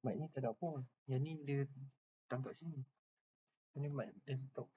Mic ni tak ada apa. Yang ni dia tangkap sini. Ini mic desktop.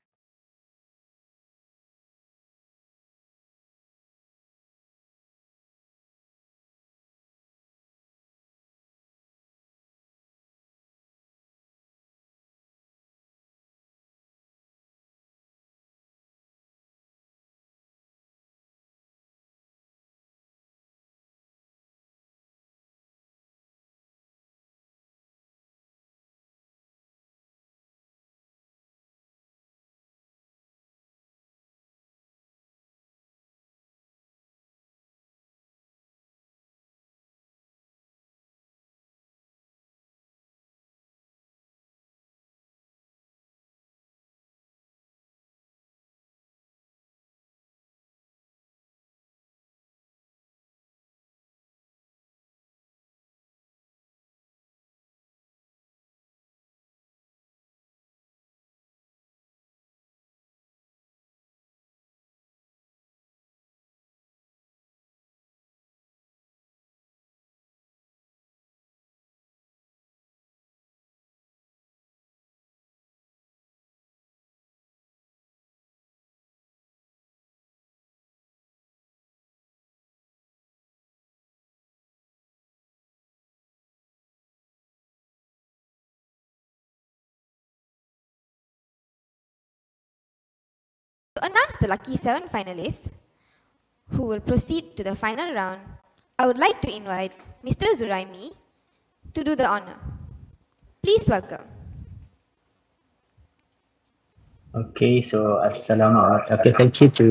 To announce the lucky 7 finalists who will proceed to the final round, I would like to invite Mr. Zuraimi to do the honor. Please welcome. Okay, so Assalamualaikum. Okay, thank you to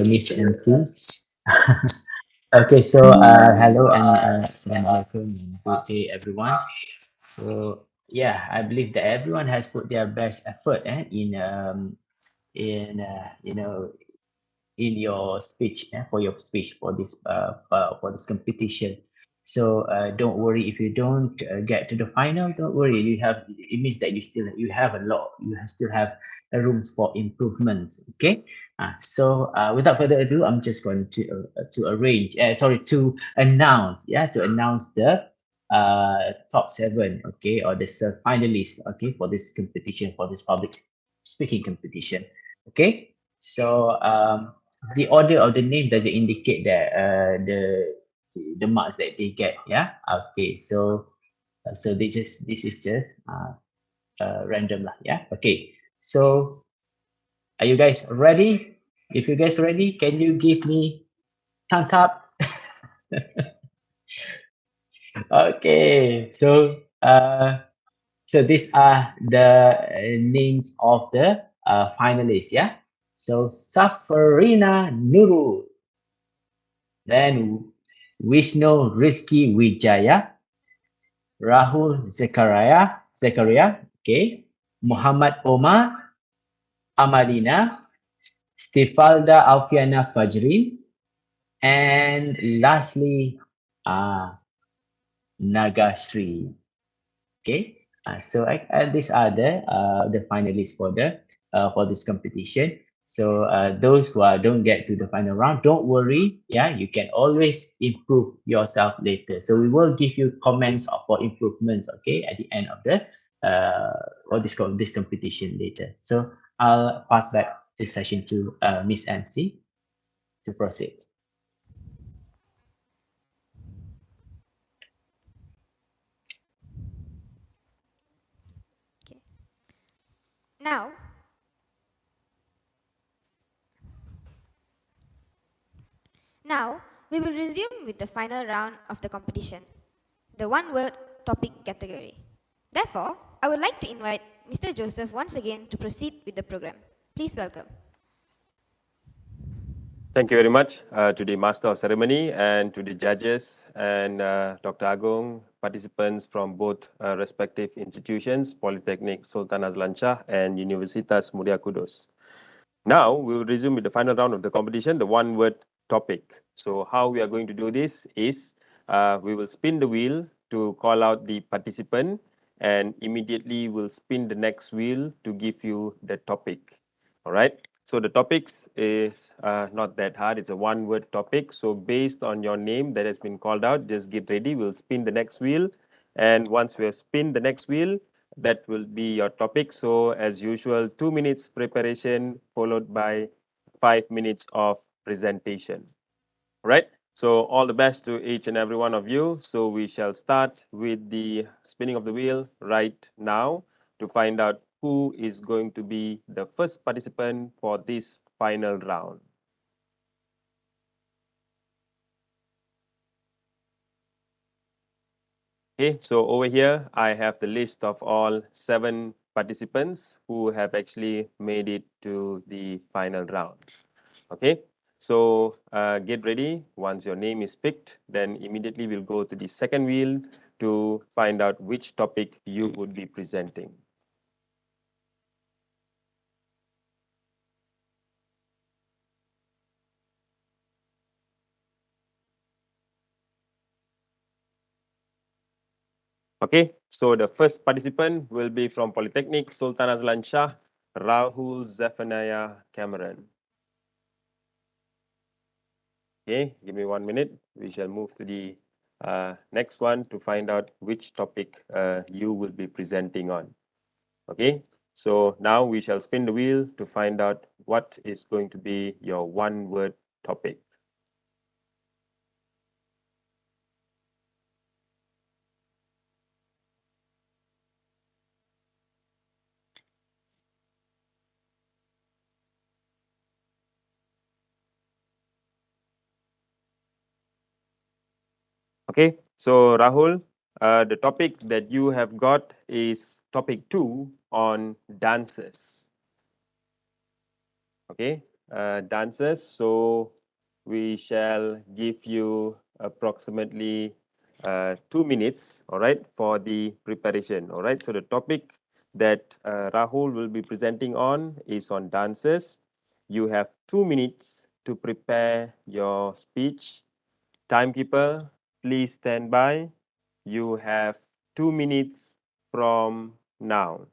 Miss MC. Okay, so hello and Assalamualaikum. Good day, everyone. So yeah, I believe that everyone has put their best effort in you know, in your speech for your speech for this competition. So don't worry if you don't get to the final. Don't worry, it means that you have a lot. Still have rooms for improvements. Okay. So without further ado, I'm just going to arrange. Sorry, to announce. Yeah, to announce the top 7. Okay, or the finalists. Okay, for this competition, for this public speaking competition. Okay. So the order of the name doesn't indicate that the marks that they get. Yeah. Okay. So this is just random lah. Yeah. Okay. So are you guys ready? If you guys ready, can you give me thumbs up? Okay. So these are the names of the finalists. Yeah. So Safarina Nurul, then Vishnu Rizki Wijaya, Rahul Zakaria, okay, Muhammad Omar, Amalina, Stifalda Alfiana Fajrin, and lastly, Nagasri. Okay, so these are the finalists for this competition. So those who don't get to the final round, don't worry. Yeah, you can always improve yourself later. So we will give you comments for improvements. Okay, at the end of the this competition later. So I'll pass back this session to Miss MC to proceed. Okay. Now, we will resume with the final round of the competition, the one-word topic category. Therefore, I would like to invite Mr. Joseph once again to proceed with the program. Please welcome. Thank you very much to the Master of Ceremony and to the judges and Dr. Agung, participants from both respective institutions, Polytechnic Sultan Azlan Shah and Universitas Muria Kudus. Now, we will resume with the final round of the competition, the one-word topic. So how we are going to do this is we will spin the wheel to call out the participant, and immediately we'll spin the next wheel to give you the topic. All right. So the topics is not that hard. It's a one-word topic. So based on your name that has been called out, just get ready. We'll spin the next wheel And once we have spin the next wheel, that will be your topic. So as usual, 2 minutes preparation followed by 5 minutes of presentation. Right? So all the best to each and every one of you. So we shall start with the spinning of the wheel right now to find out who is going to be the first participant for this final round. Okay, so over here, I have the list of all 7 participants who have actually made it to the final round. Okay, so get ready. Once your name is picked, then immediately we'll go to the second wheel to find out which topic you would be presenting. Okay, so the first participant will be from Polytechnic Sultan Azlan Shah, Rahul Zephaniah Cameron. Okay, give me 1 minute. We shall move to the next one to find out which topic you will be presenting on. Okay, so now we shall spin the wheel to find out what is going to be your one-word topic. Okay, so Rahul, the topic that you have got is topic 2 on dances. Okay, dances. So we shall give you approximately 2 minutes, all right, for the preparation. All right, so the topic that Rahul will be presenting on is on dances. You have 2 minutes to prepare your speech. Timekeeper, please stand by. You have 2 minutes from now.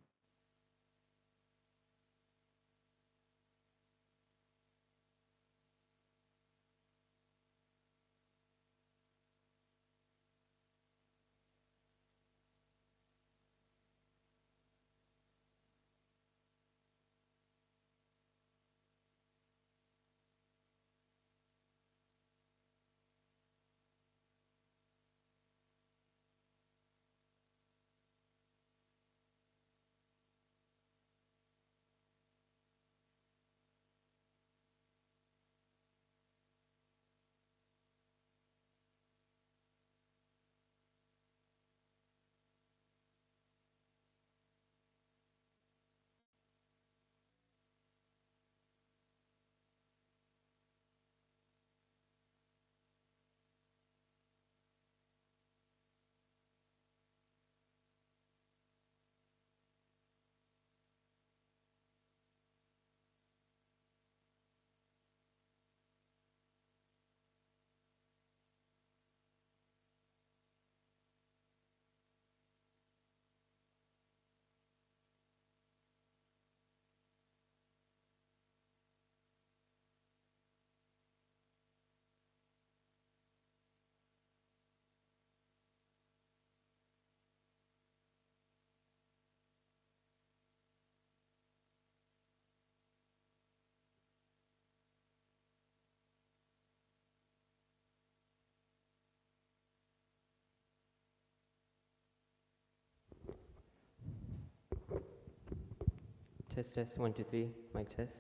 Test, test, 1, 2, 3, mic test.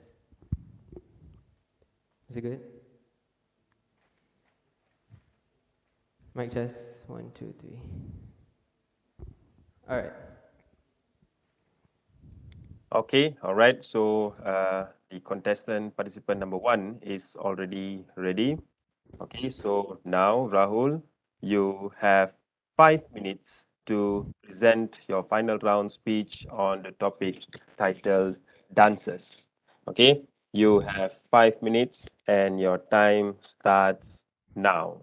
Is it good? Mic test, 1, 2, 3. All right. Okay, all right. So the contestant participant number 1 is already ready. Okay, so now Rahul, you have 5 minutes to present your final round speech on the topic titled Dances. Okay, you have 5 minutes and your time starts now.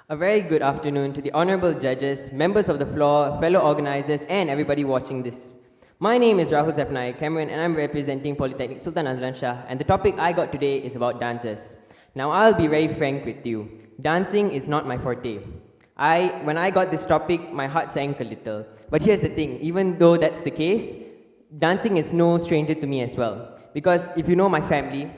A very good afternoon to the honorable judges, members of the floor, fellow organizers, and everybody watching this. My name is Rahul Zephaniah Cameron, and I'm representing Polytechnic Sultan Azlan Shah, and the topic I got today is about dances. Now, I'll be very frank with you. Dancing is not my forte. When I got this topic, my heart sank a little. But here's the thing, even though that's the case, dancing is no stranger to me as well. Because if you know my family,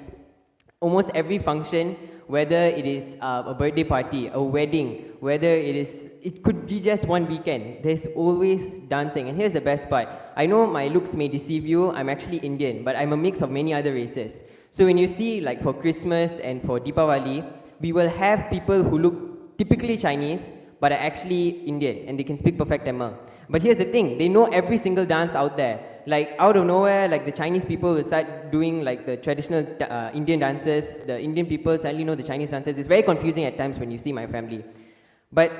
almost every function, whether it is a birthday party, a wedding, whether it could be just one weekend, there's always dancing. And here's the best part. I know my looks may deceive you, I'm actually Indian, but I'm a mix of many other races. So when you see, like for Christmas and for Deepavali, we will have people who look typically Chinese, but are actually Indian, and they can speak perfect Tamil. But here's the thing, they know every single dance out there. Like out of nowhere, like the Chinese people will start doing like the traditional Indian dances. The Indian people suddenly know the Chinese dances. It's very confusing at times when you see my family. But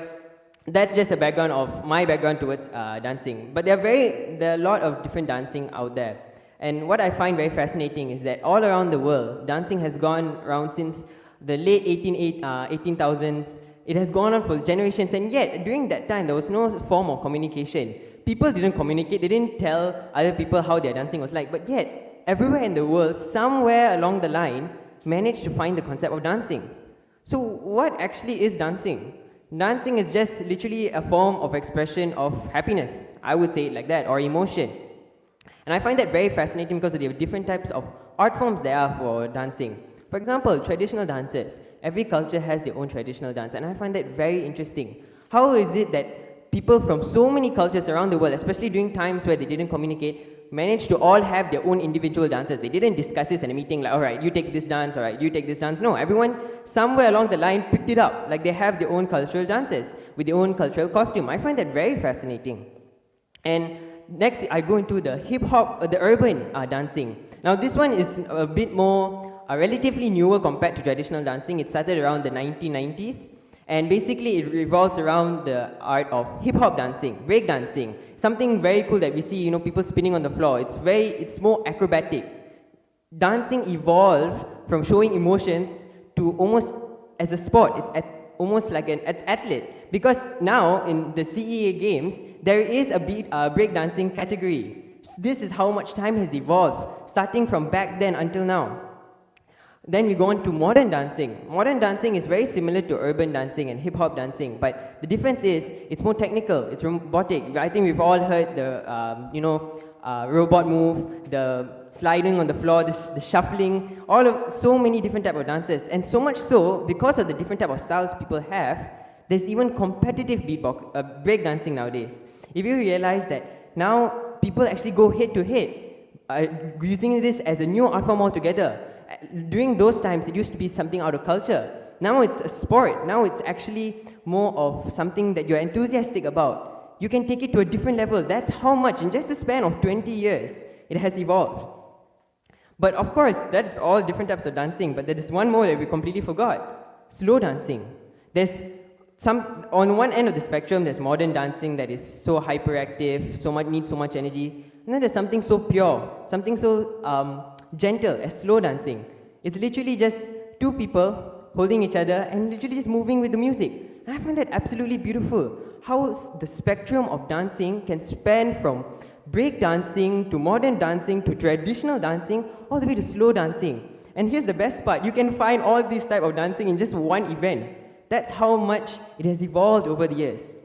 that's just a background of my background towards dancing. But there are a lot of different dancing out there. And what I find very fascinating is that all around the world, dancing has gone around since the late 18,000s. It has gone on for generations, and yet during that time there was no form of communication. People didn't communicate, they didn't tell other people how their dancing was like, but yet everywhere in the world, somewhere along the line, managed to find the concept of dancing. So what actually is dancing? Dancing is just literally a form of expression of happiness, I would say it like that, or emotion. And I find that very fascinating because of the different types of art forms there are for dancing. For example, traditional dances. Every culture has their own traditional dance, and I find that very interesting. How is it that people from so many cultures around the world, especially during times where they didn't communicate, managed to all have their own individual dances? They didn't discuss this in a meeting like, all right, you take this dance, all right, you take this dance. No, everyone somewhere along the line picked it up. Like they have their own cultural dances with their own cultural costume. I find that very fascinating. And next, I go into the hip-hop, the urban dancing. Now, this one is a bit more relatively newer compared to traditional dancing. It started around the 1990s, and basically it revolves around the art of hip-hop dancing, break dancing, something very cool that we see, people spinning on the floor. It's more acrobatic. Dancing evolved from showing emotions to almost as a sport. It's almost like an athlete, because now in the CEA games there is a break dancing category. This is how much time has evolved, starting from back then until now. Then we go on to modern dancing. Modern dancing is very similar to urban dancing and hip-hop dancing, but the difference is it's more technical, it's robotic. I think we've all heard the robot move, the sliding on the floor, the shuffling, so many different types of dances. And so much so, because of the different type of styles people have, there's even competitive break dancing nowadays. If you realize that now people actually go head to head, using this as a new art form altogether. During those times, it used to be something out of culture. Now it's a sport. Now it's actually more of something that you're enthusiastic about. You can take it to a different level. That's how much, in just the span of 20 years, it has evolved. But of course, that's all different types of dancing, but there is one more that we completely forgot. Slow dancing. On one end of the spectrum, there's modern dancing that is so hyperactive, needs so much energy. And then there's something so pure, something so gentle as slow dancing. It's literally just two people holding each other and literally just moving with the music. And I find that absolutely beautiful. How the spectrum of dancing can span from break dancing to modern dancing to traditional dancing all the way to slow dancing. And here's the best part, you can find all these type of dancing in just one event. That's how much it has evolved over the years.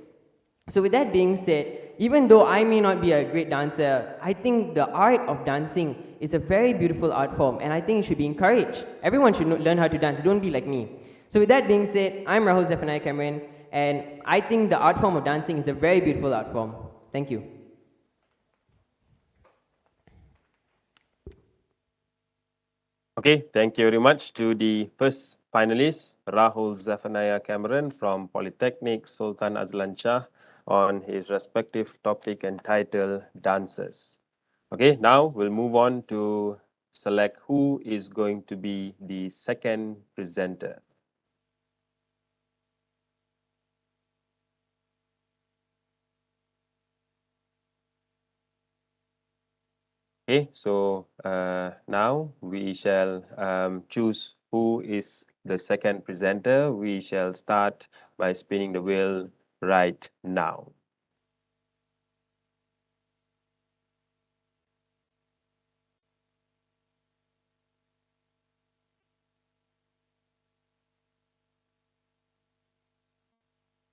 So with that being said, even though I may not be a great dancer, I think the art of dancing is a very beautiful art form, and I think it should be encouraged. Everyone should learn how to dance, don't be like me. So with that being said, I'm Rahul Zephaniah Cameron, and I think the art form of dancing is a very beautiful art form. Thank you. Okay, thank you very much to the first finalist, Rahul Zephaniah Cameron from Polytechnic Sultan Azlan Shah, on his respective topic and title, Dances. Okay, now we'll move on to select who is going to be the second presenter. Okay, so now we shall choose who is the second presenter. We shall start by spinning the wheel right now.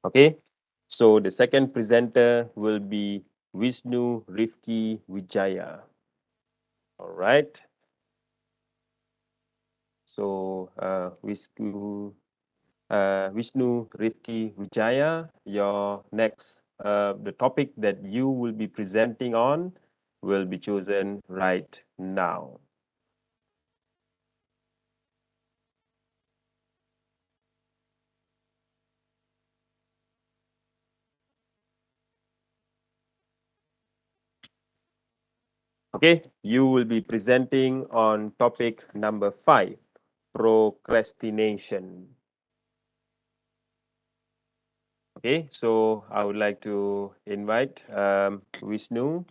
Okay, So the second presenter will be Wisnu Rifki Wijaya. All right. So Wisnu Rifki Wijaya, your next, the topic that you will be presenting on will be chosen right now. Okay, you will be presenting on topic number 5, procrastination. Okay, so I would like to invite Vishnu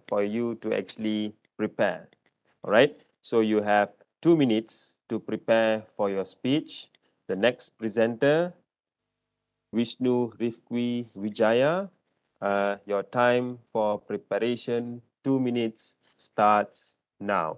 for you to actually prepare. All right, so you have 2 minutes to prepare for your speech. The next presenter, Vishnu Rifki Wijaya, your time for preparation, 2 minutes starts now.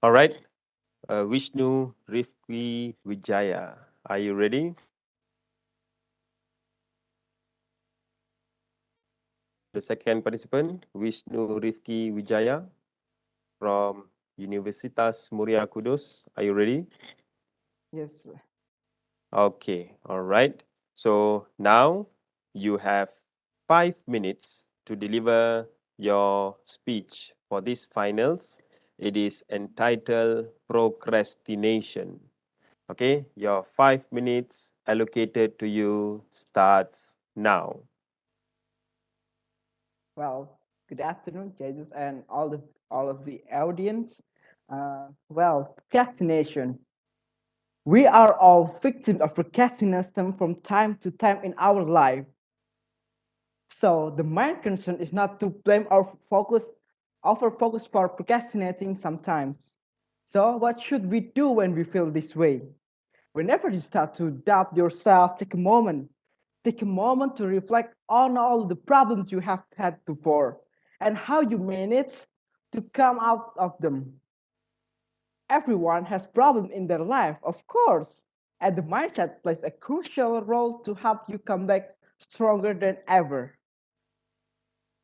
All right, Vishnu Rifki Wijaya, are you ready? The second participant, Vishnu Rifki Wijaya from Universitas Muria Kudus. Are you ready? Yes. Okay, all right. So now you have 5 minutes to deliver your speech for this finals. It is entitled Procrastination. Okay, your 5 minutes allocated to you starts now. Well, good afternoon, judges, and all of the audience. Well, procrastination. We are all victims of procrastination from time to time in our life. So the main concern is not to blame our focus for procrastinating sometimes. So what should we do when we feel this way? Whenever you start to doubt yourself, take a moment. Take a moment to reflect on all the problems you have had before and how you managed to come out of them. Everyone has problems in their life, of course, and the mindset plays a crucial role to help you come back stronger than ever.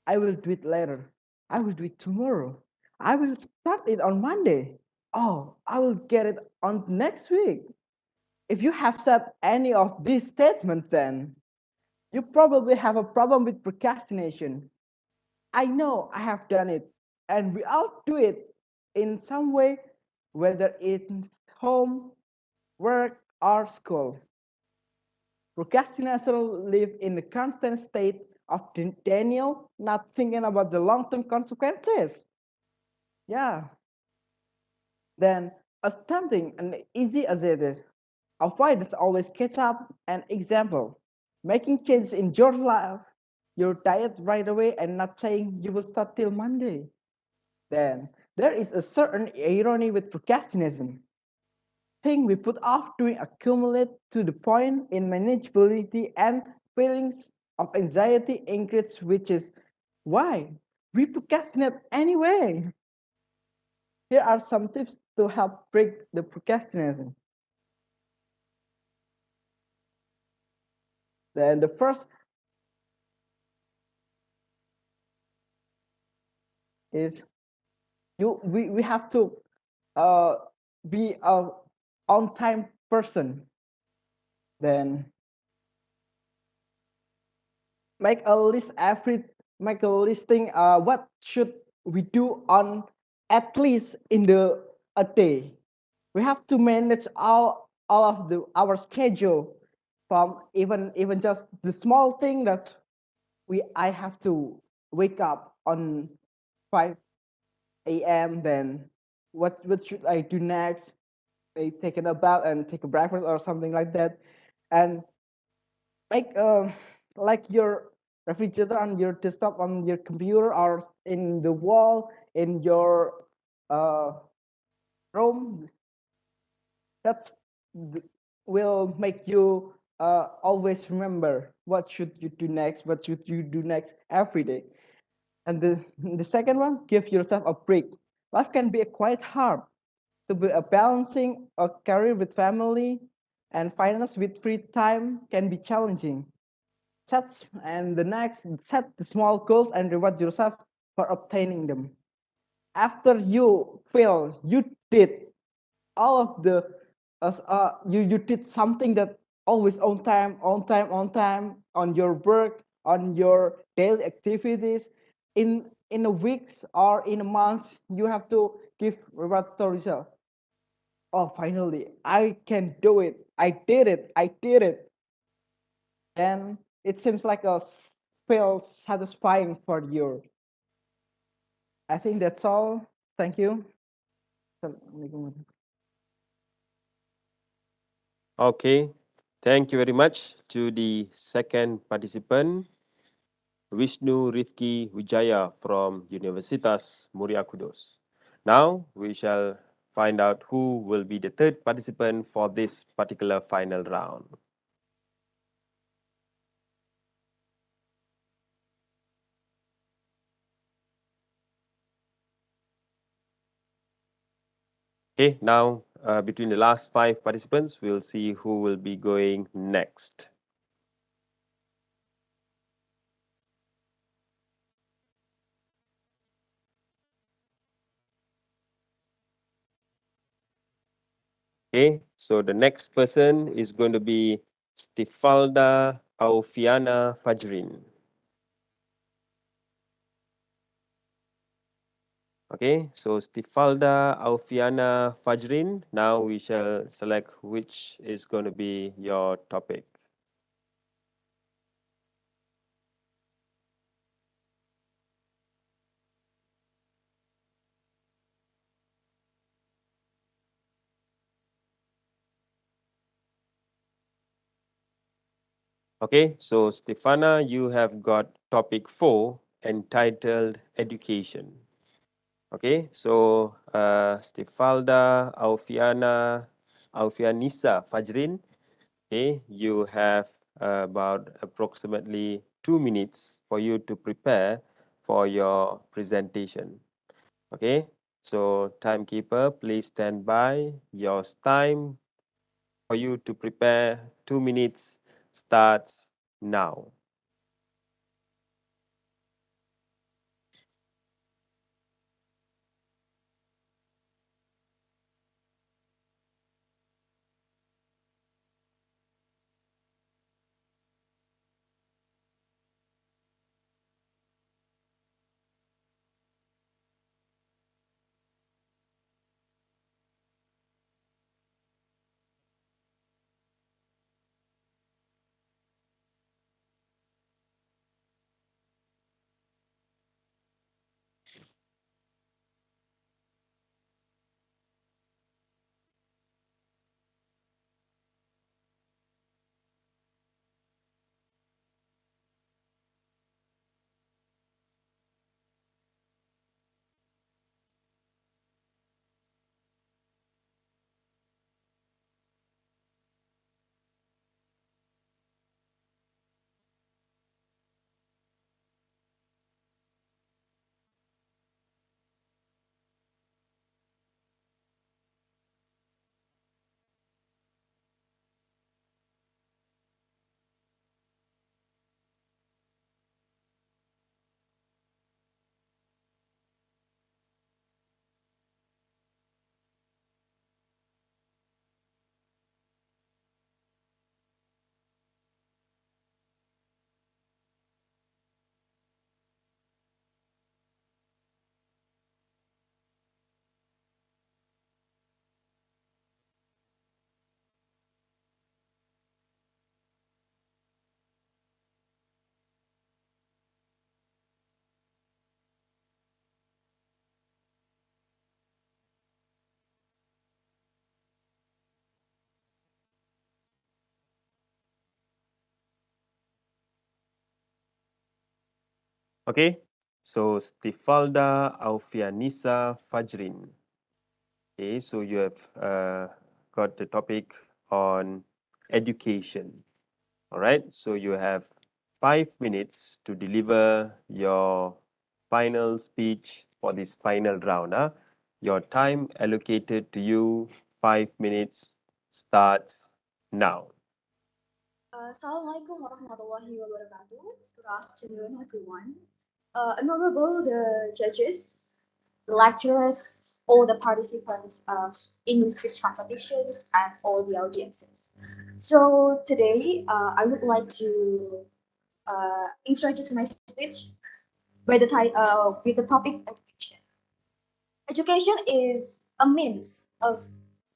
I will do it later. I will do it tomorrow. I will start it on Monday. Oh, I will get it on next week. If you have said any of these statements, then you probably have a problem with procrastination. I know I have done it, and we all do it in some way, whether it's home, work, or school. Procrastinators live in a constant state of denial, not thinking about the long-term consequences. Yeah. Then, as tempting and easy as it is, avoidance always catch up. An example, making changes in your life, your diet right away and not saying you will start till Monday. Then there is a certain irony with procrastination. Things we put off doing accumulate to the point in manageability and feelings of anxiety increase, which is why we procrastinate anyway. Here are some tips to help break the procrastination. Then the first is we have to uh, be a on time person. Then make a list make a listing what should we do on at least in the a day. We have to manage all of the our schedule from even just the small thing that I have to wake up on 5 a.m. Then what should I do next? I take a bath and take a breakfast or something like that, and make like your refrigerator on your desktop, on your computer, or in the wall in your uh, room. That will make you always remember what should you do next, what should you do next every day. And the second one, give yourself a break. Life can be quite hard. To be a balancing a career with family and finance with free time can be challenging. Set the small goals and reward yourself for obtaining them. After you fail, you did all of the you did something that always on time, on your work, on your daily activities. In a week or in a month, you have to give reward to yourself. Oh, finally, I can do it. I did it. I did it. Then it seems like a feel satisfying for you. I think that's all. Thank you. Okay, thank you very much to the second participant, Vishnu Rifki Wijaya from Universitas Muria Kudus. Now we shall find out who will be the third participant for this particular final round. Okay, now between the last 5 participants, we'll see who will be going next. Okay, so the next person is going to be Stifalda Aufiana Fajrin. Okay, so Stifalda Aufiana Fajrin. Now we shall select which is going to be your topic. Okay, so Stefana, you have got topic 4 entitled Education. Okay, so Stifalda Aufianisa Fajrin, okay, you have about approximately 2 minutes for you to prepare for your presentation. Okay, so timekeeper, please stand by. Your time for you to prepare 2 minutes starts now. Okay, so Stifalda Aufianisa Fajrin. Okay, so you have got the topic on education. All right, so you have 5 minutes to deliver your final speech for this final round. Your time allocated to you, 5 minutes, starts now. Assalamualaikum warahmatullahi wabarakatuh. Good afternoon, everyone. Honorable the judges, the lecturers, all the participants of English speech competitions, and all the audiences. So today, I would like to introduce my speech with the topic education. Education is a means of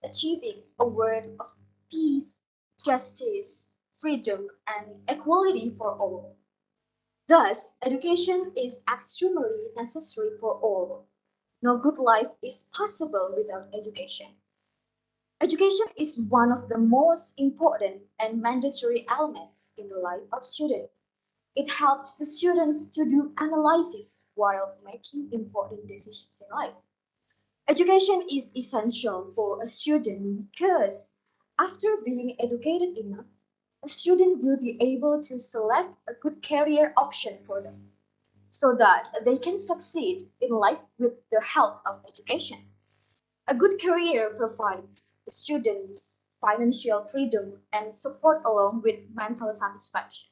achieving a world of peace, justice, freedom, and equality for all. Thus, education is extremely necessary for all. No good life is possible without education. Education is one of the most important and mandatory elements in the life of students. It helps the students to do analysis while making important decisions in life. Education is essential for a student because after being educated enough, a student will be able to select a good career option for them so that they can succeed in life with the help of education. A good career provides the students financial freedom and support along with mental satisfaction.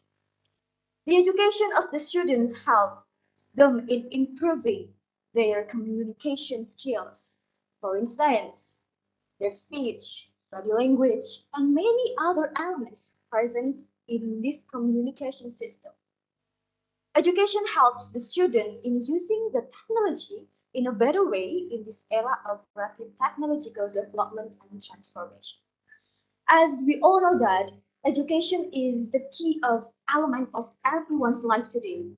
The education of the students helps them in improving their communication skills. For instance, their speech, body language, and many other elements present in this communication system. Education helps the student in using the technology in a better way in this era of rapid technological development and transformation. As we all know that education is the key of element of everyone's life today.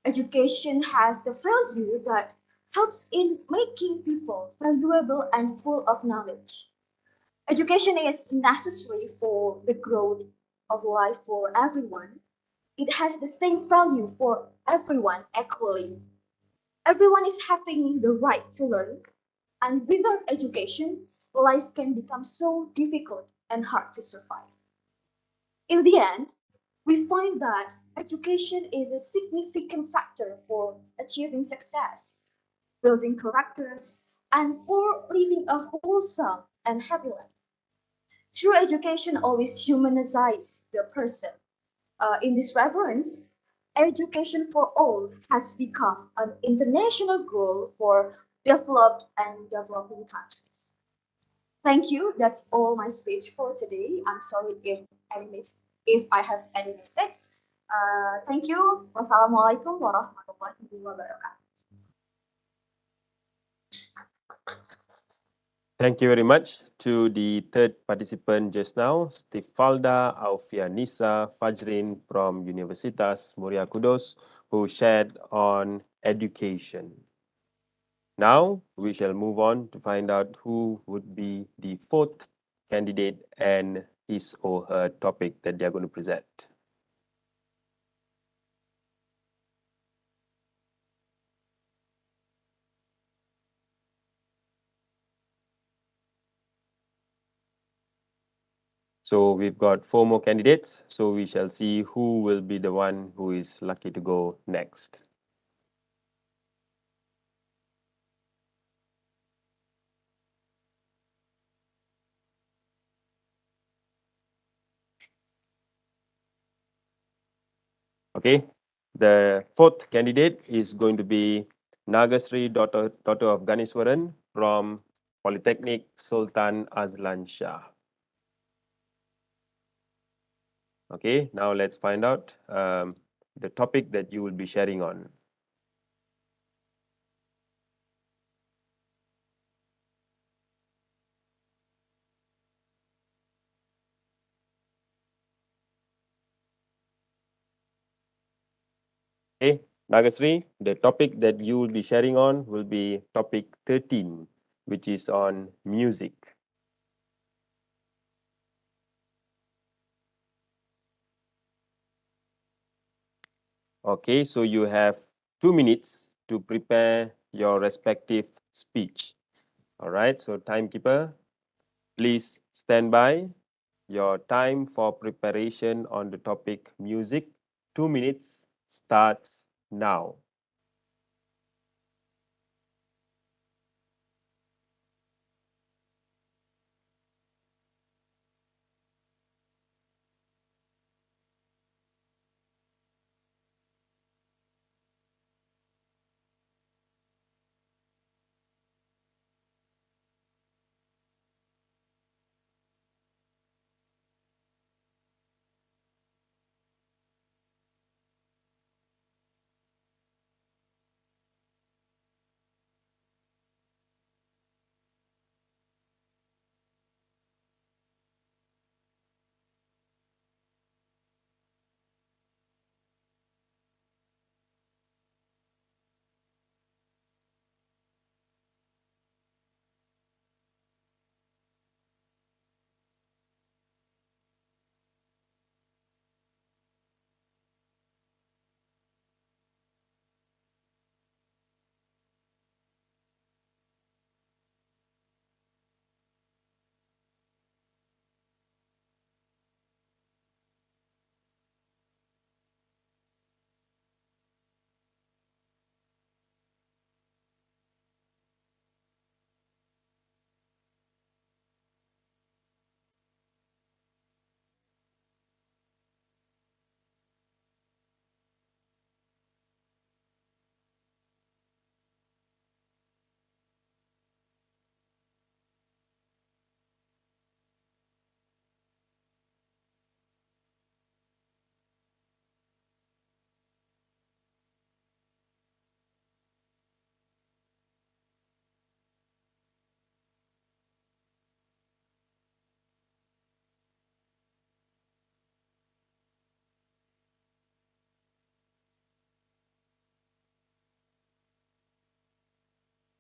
Education has the value that helps in making people valuable and full of knowledge. Education is necessary for the growth of life for everyone. It has the same value for everyone equally. Everyone is having the right to learn, and without education, life can become so difficult and hard to survive. In the end, we find that education is a significant factor for achieving success, building characters, and for living a wholesome and happy life. True education always humanizes the person. In this reference, education for all has become an international goal for developed and developing countries. Thank you. That's all my speech for today. I'm sorry if I have any mistakes. Thank you. Wassalamualaikum warahmatullahi wabarakatuh. Thank you very much to the third participant just now, Stifalda Aufianisa Fajrin from Universitas Muria Kudus, who shared on education. Now we shall move on to find out who would be the fourth candidate and his or her topic that they are going to present. So we've got 4 more candidates, so we shall see who will be the one who is lucky to go next. Okay, the fourth candidate is going to be Nagasri, daughter of Ganeswaran from Polytechnic Sultan Azlan Shah. Okay, now let's find out the topic that you will be sharing on. Okay, Nagasri, the topic that you will be sharing on will be topic 13, which is on music. Okay, so you have 2 minutes to prepare your respective speech. All right, so timekeeper, please stand by. Your time for preparation on the topic music, 2 minutes starts now.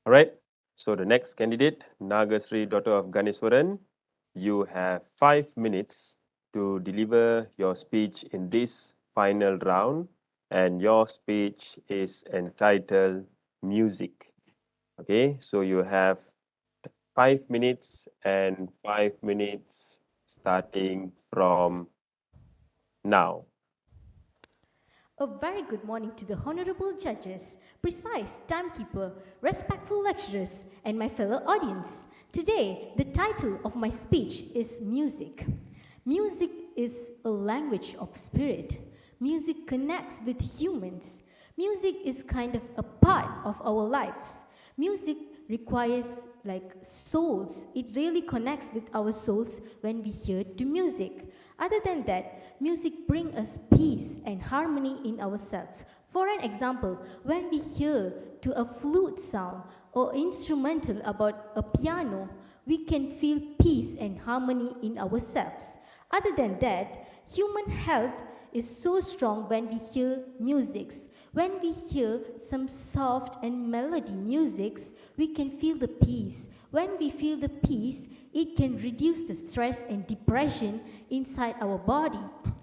All right, so the next candidate, Nagasri, daughter of Ganeswaran, you have 5 minutes to deliver your speech in this final round, and your speech is entitled Music. Okay, so you have 5 minutes and 5 minutes starting from now. A very good morning to the honorable judges, precise timekeeper, respectful lecturers, and my fellow audience. Today, the title of my speech is Music. Music is a language of spirit. Music connects with humans. Music is kind of a part of our lives. Music requires like souls. It really connects with our souls when we hear to music. Other than that, music brings us peace and harmony in ourselves. For an example, when we hear to a flute sound or instrumental about a piano, we can feel peace and harmony in ourselves. Other than that, human health is so strong when we hear musics. When we hear some soft and melody musics, we can feel the peace. When we feel the peace, it can reduce the stress and depression inside our body.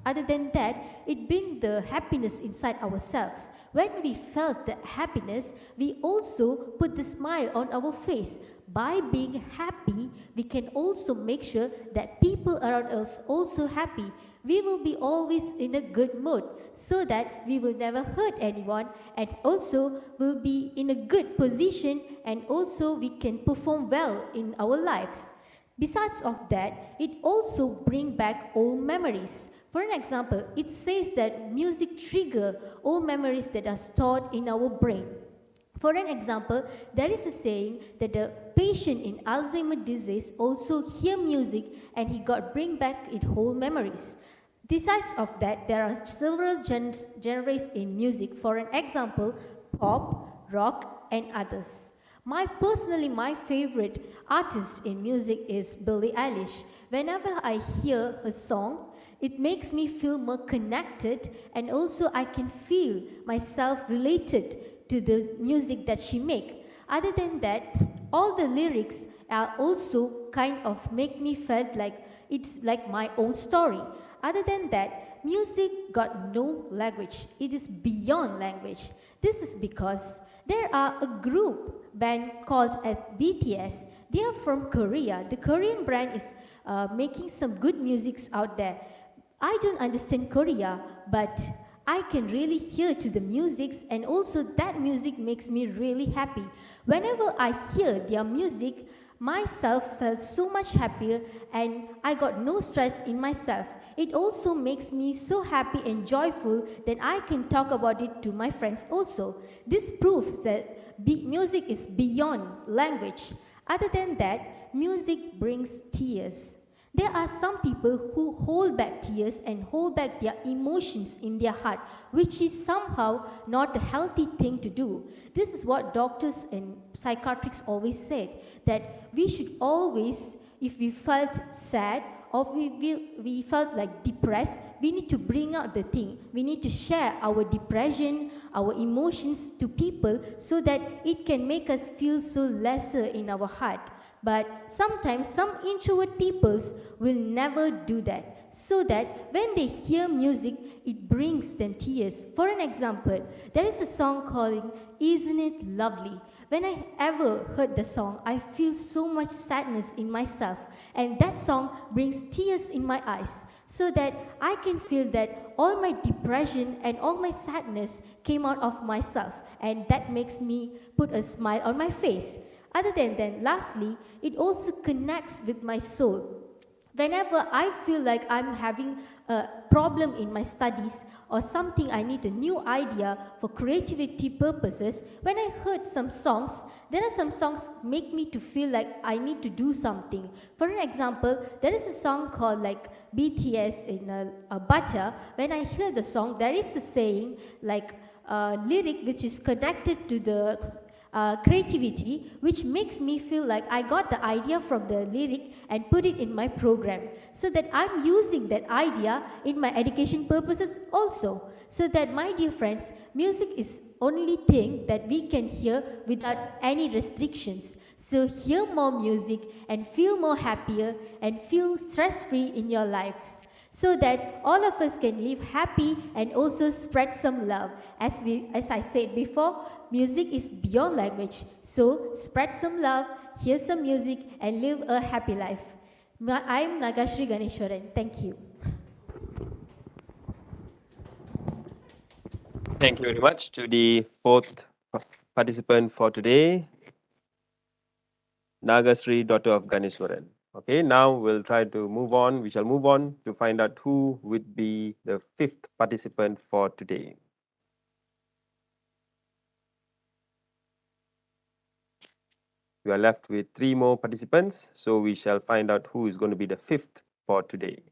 Other than that, it brings the happiness inside ourselves. When we felt the happiness, we also put the smile on our face. By being happy, we can also make sure that people around us also happy. We will be always in a good mood so that we will never hurt anyone, and also will be in a good position, and also we can perform well in our lives. Besides of that, it also brings back old memories. For an example, it says that music triggers old memories that are stored in our brain. For an example, there is a saying that the patient in Alzheimer's disease also hear music and he got bring back its whole memories. Besides of that, there are several genres in music. For an example, pop, rock, and others. My favorite artist in music is Billie Eilish. Whenever I hear her song, it makes me feel more connected, and also I can feel myself related to the music that she makes. Other than that, all the lyrics are also kind of make me feel like it's like my own story. Other than that, music got no language. It is beyond language. This is because there are a group band called as BTS. They are from Korea. The Korean brand is making some good musics out there. I don't understand Korea, but I can really hear to the musics, and also that music makes me really happy. Whenever I hear their music, myself felt so much happier and I got no stress in myself. It also makes me so happy and joyful that I can talk about it to my friends also. This proves that music is beyond language. Other than that, music brings tears. There are some people who hold back tears and hold back their emotions in their heart, which is somehow not a healthy thing to do. This is what doctors and psychiatrists always said, that we should always, if we felt sad or we felt like depressed, we need to bring out the thing. We need to share our depression, our emotions to people so that it can make us feel so lesser in our heart. But sometimes some introvert peoples will never do that, so that when they hear music, it brings them tears. For an example, there is a song called Isn't It Lovely? When I ever heard the song, I feel so much sadness in myself, and that song brings tears in my eyes, so that I can feel that all my depression and all my sadness came out of myself, and that makes me put a smile on my face. Other than that, lastly, it also connects with my soul. Whenever I feel like I'm having a problem in my studies or something, I need a new idea for creativity purposes, when I heard some songs, there are some songs make me to feel like I need to do something. For an example, there is a song called like BTS in a Butter. When I hear the song, there is a saying like a lyric which is connected to the creativity, which makes me feel like I got the idea from the lyric and put it in my program, so that I'm using that idea in my education purposes also. So that, my dear friends, music is only thing that we can hear without any restrictions. So hear more music and feel more happier and feel stress-free in your lives, so that all of us can live happy and also spread some love. As I said before, music is beyond language. So spread some love, hear some music, and live a happy life. I'm Nagashri Ganeshwaran. Thank you. Thank you very much to the fourth participant for today, Nagasri, daughter of Ganeshwaran. Okay, now we'll try to move on. We shall move on to find out who would be the fifth participant for today. We are left with 3 more participants, so we shall find out who is going to be the fifth for today.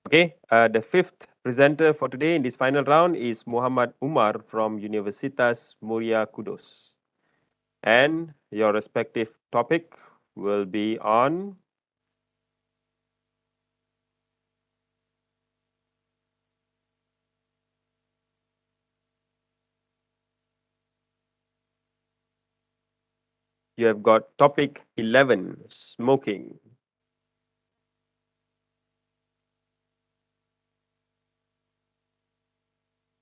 Okay, the fifth presenter for today in this final round is Muhammad Umar from Universitas Muria Kudus. And your respective topic will be on you have got topic 11, smoking.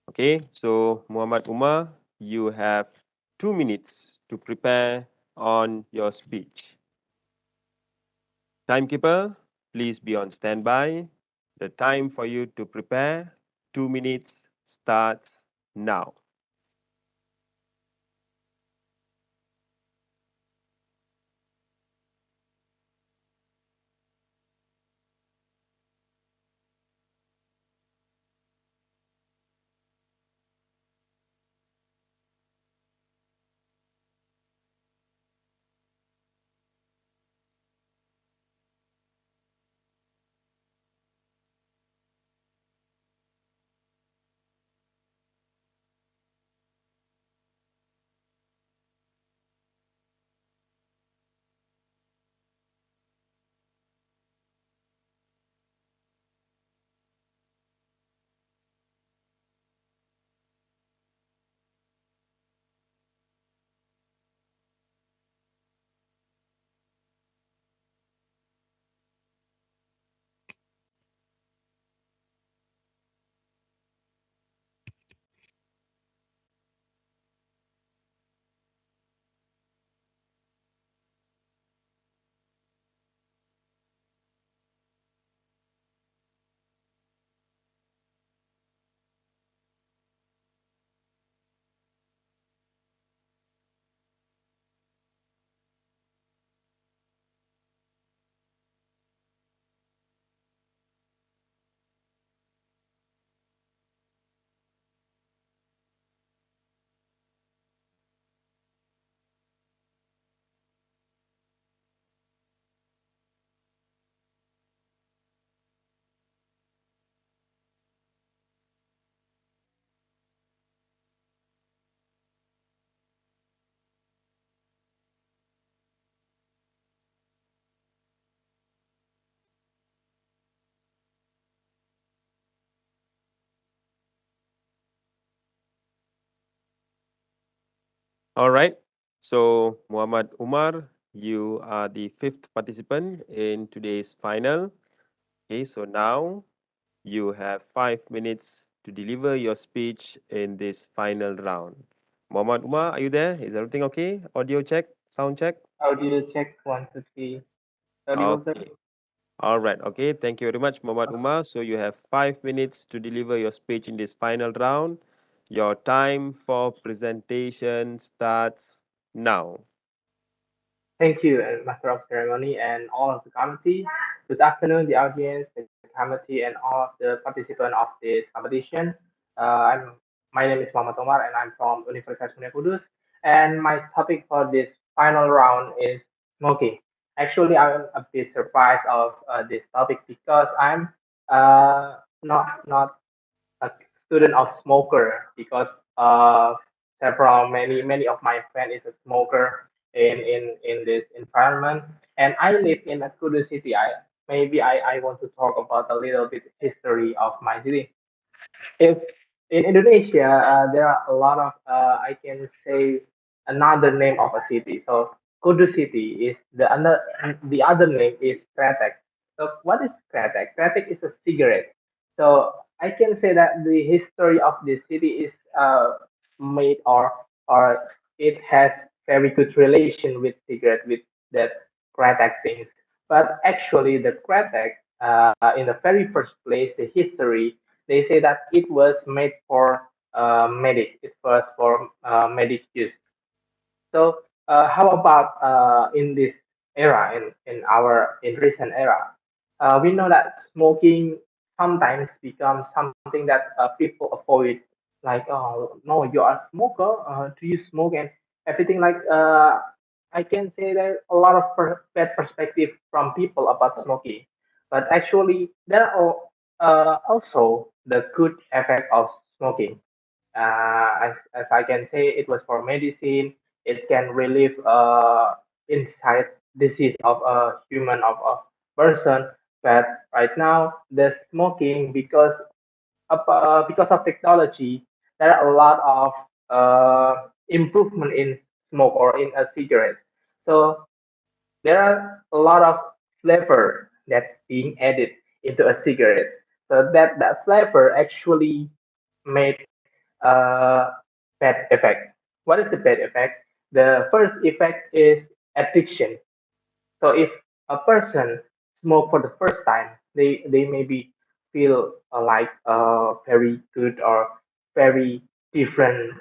Okay, so Muhammad Umar, you have 2 minutes to prepare on your speech. Timekeeper, please be on standby. The time for you to prepare, 2 minutes, starts now. All right. So, Muhammad Umar, you are the fifth participant in today's final. Okay, so now you have 5 minutes to deliver your speech in this final round. Muhammad Umar, are you there? Is everything okay? Audio check, sound check? Audio check 1 2 3. Audible, sir? Okay. All right. Okay. Thank you very much, Muhammad Umar. So you have 5 minutes to deliver your speech in this final round. Your time for presentation starts now. Thank you, Master of Ceremony, and all of the committee. Good afternoon, the audience, the committee, and all of the participants of this competition. My name is Muhammad Omar, and I'm from Universitas Muria Kudus. And my topic for this final round is smoking. Actually, I'm a bit surprised of this topic because I'm not a student of smoker because several many of my friends is a smoker in this environment, and I live in a Kudus city. I want to talk about a little bit history of my city. If in Indonesia, there are a lot of I can say another name of a city. So Kudus city is the other name is Kretek. So what is Kretek? Kretek is a cigarette. So I can say that the history of this city is made or it has very good relation with cigarette with that Kretek things. But actually, the Kretek in the very first place, the history they say that it was made for medic. It was for medic use. So how about in this era, in recent era, we know that smoking sometimes becomes something that people avoid. Like, oh no, you are a smoker. Do you smoke and everything? Like, I can say there a lot of bad perspective from people about smoking, but actually there are also the good effect of smoking. As I can say, it was for medicine. It can relieve inside disease of a human of a person. But right now, the smoking because of technology, there are a lot of improvement in smoke or in a cigarette. So there are a lot of flavor that being added into a cigarette. So that flavor actually made uh, bad effect. What is the bad effect? The first effect is addiction. So if a person smoke for the first time, they maybe feel like very good or very different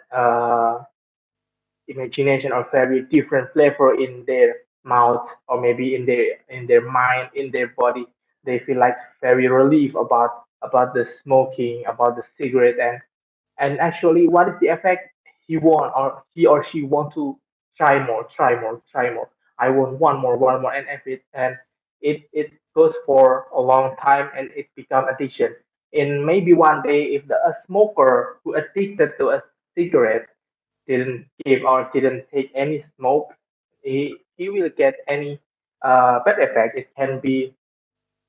imagination or very different flavor in their mouth or maybe in their mind in their body. They feel like very relief about the smoking, about the cigarette, and actually what is the effect he or she want to try more. I want one more, and it goes for a long time and it become addiction. In maybe one day, if a smoker who addicted to a cigarette didn't give or didn't take any smoke, he will get any bad effect. It can be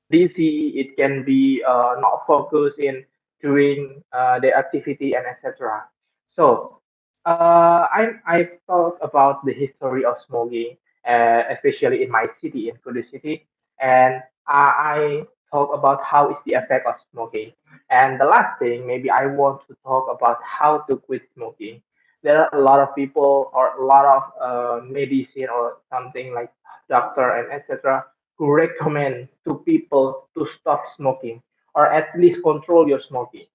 dizzy, it can be not focused in doing the activity and etc. So I thought about the history of smoking, especially in my city, in Kudus city, and I talk about how is the effect of smoking. And the last thing, maybe I want to talk about how to quit smoking. There are a lot of people or a lot of medicine or something like doctor and etc who recommend to people to stop smoking or at least control your smoking.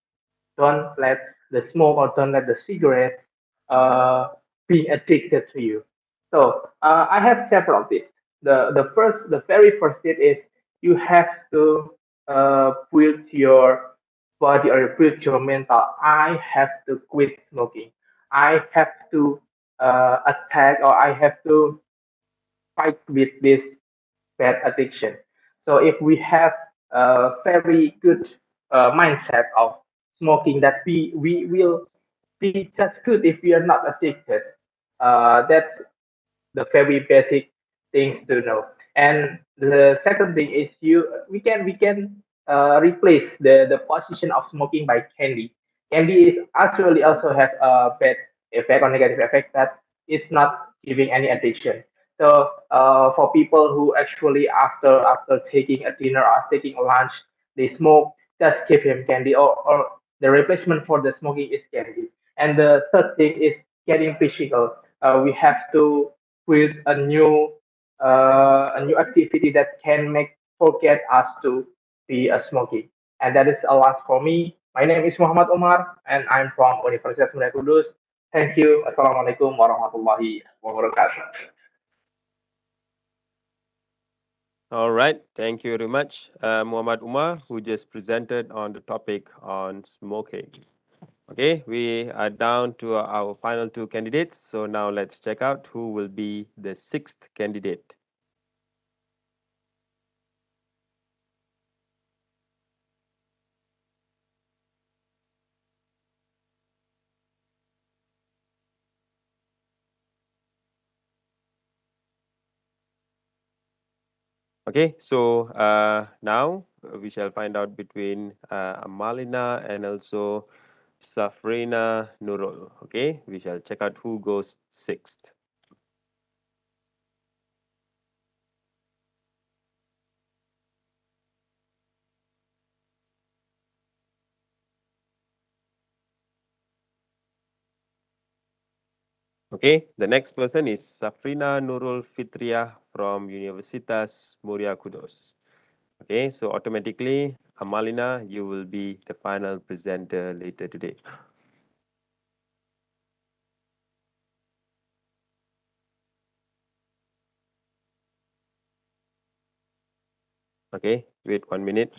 Don't let the smoke or don't let the cigarettes uh, be addicted to you. So I have several tips. The very first tip is you have to build your body or build your mental. I have to quit smoking. I have to attack or I have to fight with this bad addiction. So if we have a very good mindset of smoking that we will be just good if we are not addicted, that's the very basic things to know. And the second thing is we can replace the position of smoking by candy. Candy is actually also have a bad effect or negative effect that it's not giving any addiction. So for people who actually after taking a dinner or taking a lunch, they smoke, just give him candy, or the replacement for the smoking is candy. And the third thing is getting physical. We have to create a new activity that can make forget us to be a smoking. And that is a last for me. My name is Muhammad Umar, and I'm from Universitas Muria Kudus. Thank you. Assalamualaikum warahmatullahi wabarakatuh. All right, thank you very much, Muhammad Umar, who just presented on the topic on smoking. Okay, we are down to our final two candidates. So now let's check out who will be the sixth candidate. Okay, so now we shall find out between Amalina and also Safrina Nurul. Okay, we shall check out who goes sixth. Okay, the next person is Safrina Nurul Fitriah from Universitas Muria Kudus. Okay, so automatically, Amalina, you will be the final presenter later today. Okay, wait 1 minute.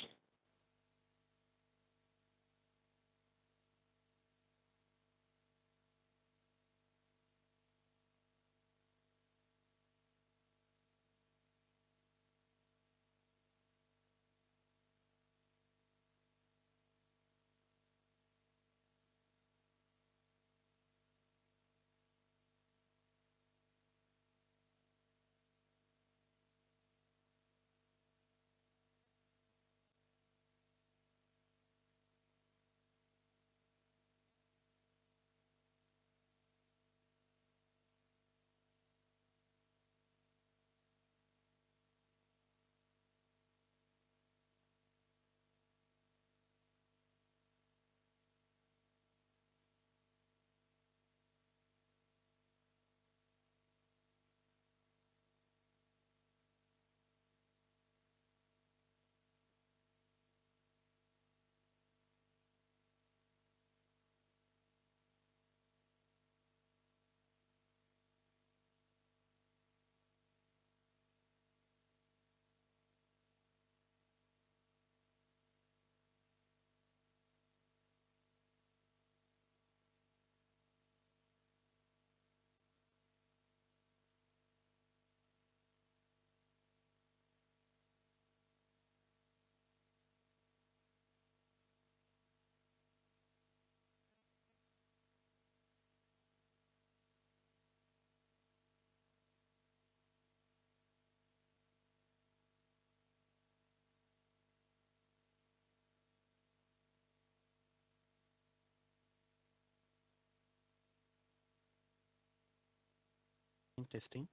Testing,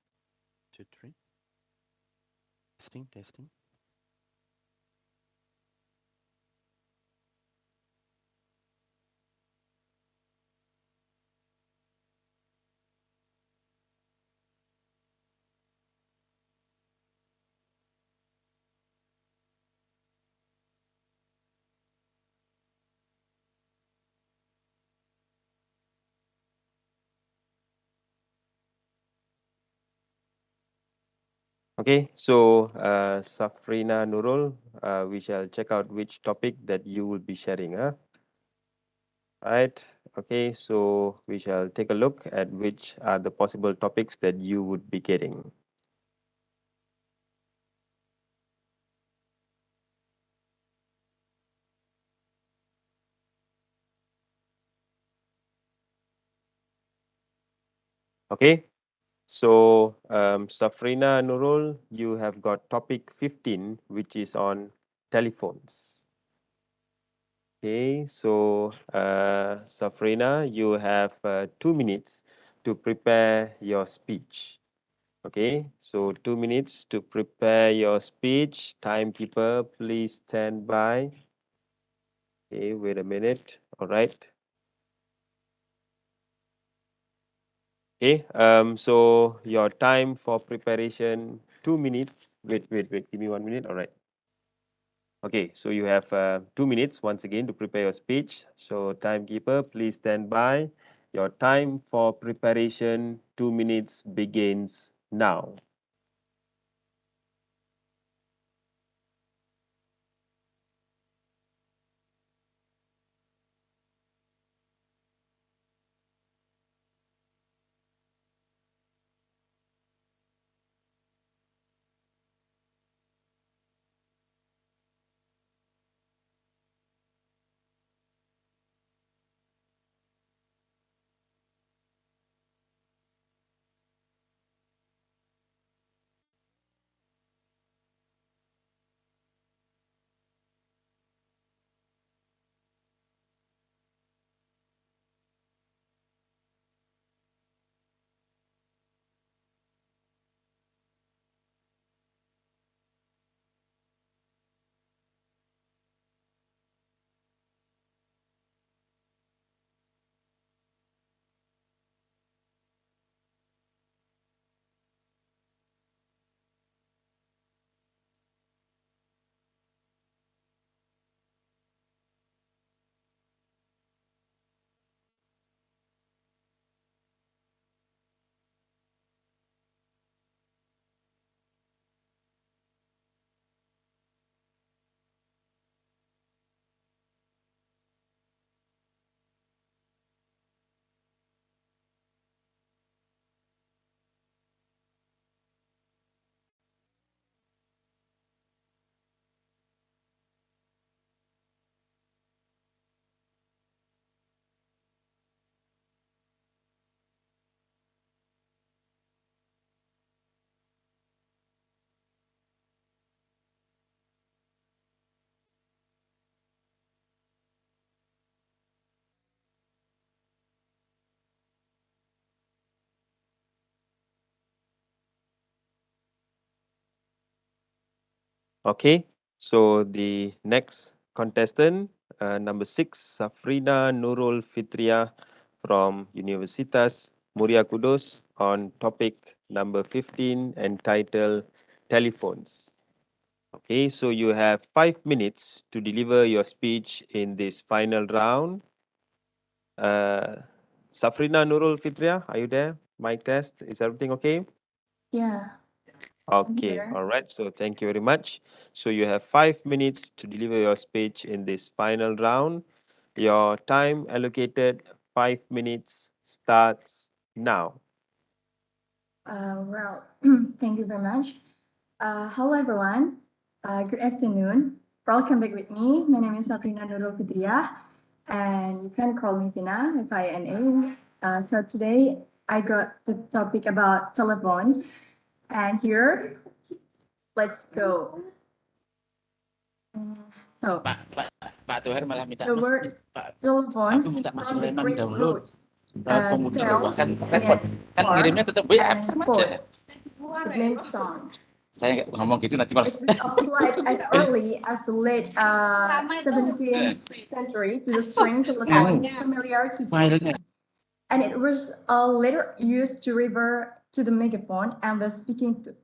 2, 3. Testing, testing. Okay, so Safrina Nurul, we shall check out which topic that you will be sharing. Right, okay, so we shall take a look at which are the possible topics that you would be getting. Okay, so Safrina Nurul, you have got topic 15, which is on telephones. Okay, so Safrina, you have 2 minutes to prepare your speech. Okay, so 2 minutes to prepare your speech. Timekeeper, please stand by. Okay, wait a minute. All right. Okay, so your time for preparation, 2 minutes. Wait, give me 1 minute. All right. Okay, so you have 2 minutes once again to prepare your speech. So timekeeper, please stand by. Your time for preparation, 2 minutes begins now. Okay, so the next contestant, number 6, Safrina Nurul Fitria from Universitas Muria Kudus on topic number 15 entitled Telephones. Okay, so you have 5 minutes to deliver your speech in this final round. Safrina Nurul Fitria, are you there? Mic test, is everything okay? Yeah. Okay, Here. all right. So thank you very much. So you have 5 minutes to deliver your speech in this final round. Your time allocated 5 minutes starts now. Well, thank you very much. Hello, everyone. Good afternoon. Welcome back with me. My name is Sabrina Nurul Fidriah, and you can call me Tina, Fina. So today I got the topic about telephone, and here, let's go. So, Pak Tuher malah minta the mas, word Pak, telephone aku minta Mas from the Sulaiman Greek download roots, komputer, tel, bahkan telepon kan for, ngirimnya tetap WA and sama phone. aja. It means sound. Saya nggak ngomong gitu nanti malah. It was applied as early as the late 17th century to the string telephone familiar to Filenya. and it was later used to refer to the megaphone and the speaking tube.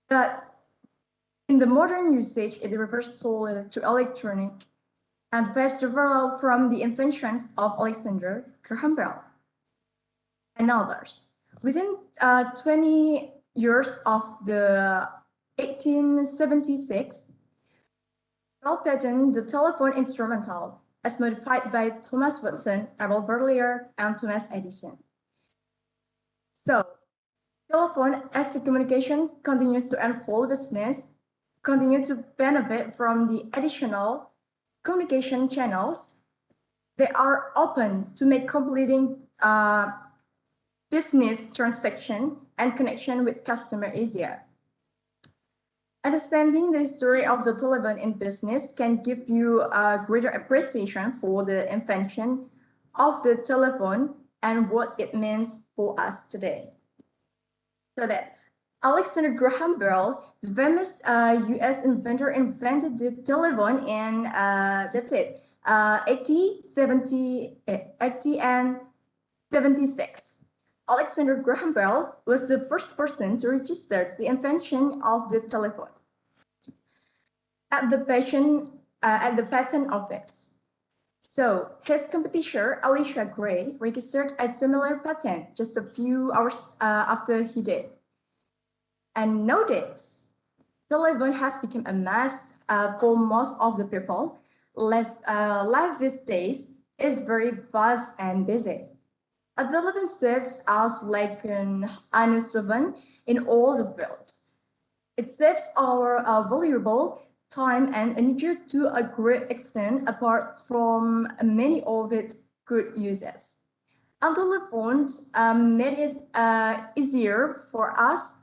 But in the modern usage, it refers solely to electronic and fast developed from the inventions of Alexander Graham Bell and others. Within 20 years of the 1876, Bell patented the telephone instrumental as modified by Thomas Watson, Abel Berlier, and Thomas Edison. So, telephone as the communication continues to unfold business, continue to benefit from the additional communication channels. They are open to make completing business transaction and connection with customer easier. Understanding the history of the telephone in business can give you a greater appreciation for the invention of the telephone and what it means for us today. So that Alexander Graham Bell, the famous US inventor, invented the telephone in, that's it, 80 and 76. Alexander Graham Bell was the first person to register the invention of the telephone at the patent office. So his competitor, Alicia Gray, registered a similar patent just a few hours after he did. And nowadays, telephone has become a must for most of the people. Life these days is very fast and busy. A telephone saves us like an honest in all the fields. It saves our valuable time and energy to a great extent apart from many of its good uses. And telephones made it easier for us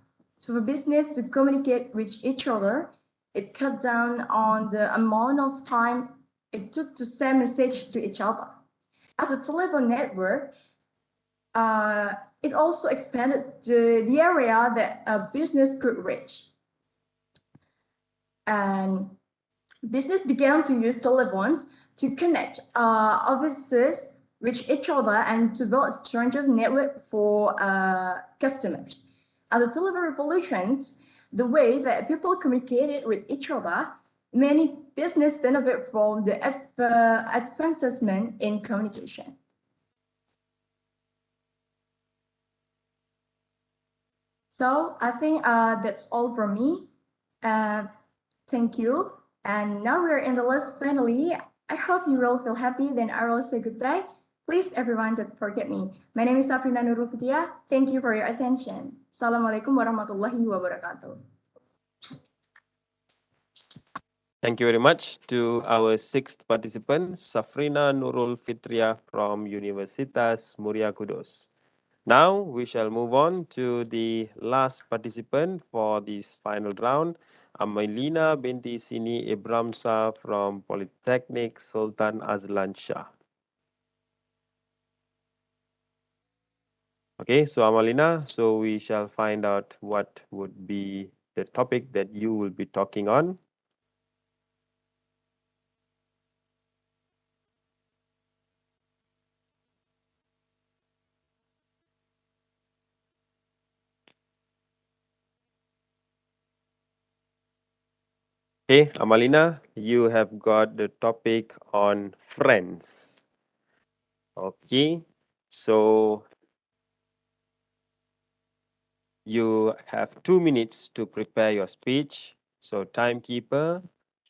for business to communicate with each other. It cut down on the amount of time it took to send message to each other. As a telephone network, it also expanded the area that a business could reach. And business began to use telephones to connect offices with each other and to build a stronger network for customers. At the telephone revolution, the way that people communicated with each other, many business benefit from the advancement in communication. So I think that's all from me. Thank you. And now we're in the last finale. I hope you will feel happy. Then I will say goodbye. Please, everyone, don't forget me. My name is Safrina Nurul Fitriah. Thank you for your attention. Assalamualaikum warahmatullahi wabarakatuh. Thank you very much to our sixth participant, Safrina Nurul Fitriah from Universitas Muria Kudus. Now we shall move on to the last participant for this final round, Amelina binti Sini Ibramsa from Polytechnic Sultan Azlan Shah. Okay, so Amelina, so we shall find out what would be the topic that you will be talking on. Okay, Amalina, you have got the topic on friends. Okay, so you have 2 minutes to prepare your speech. So timekeeper,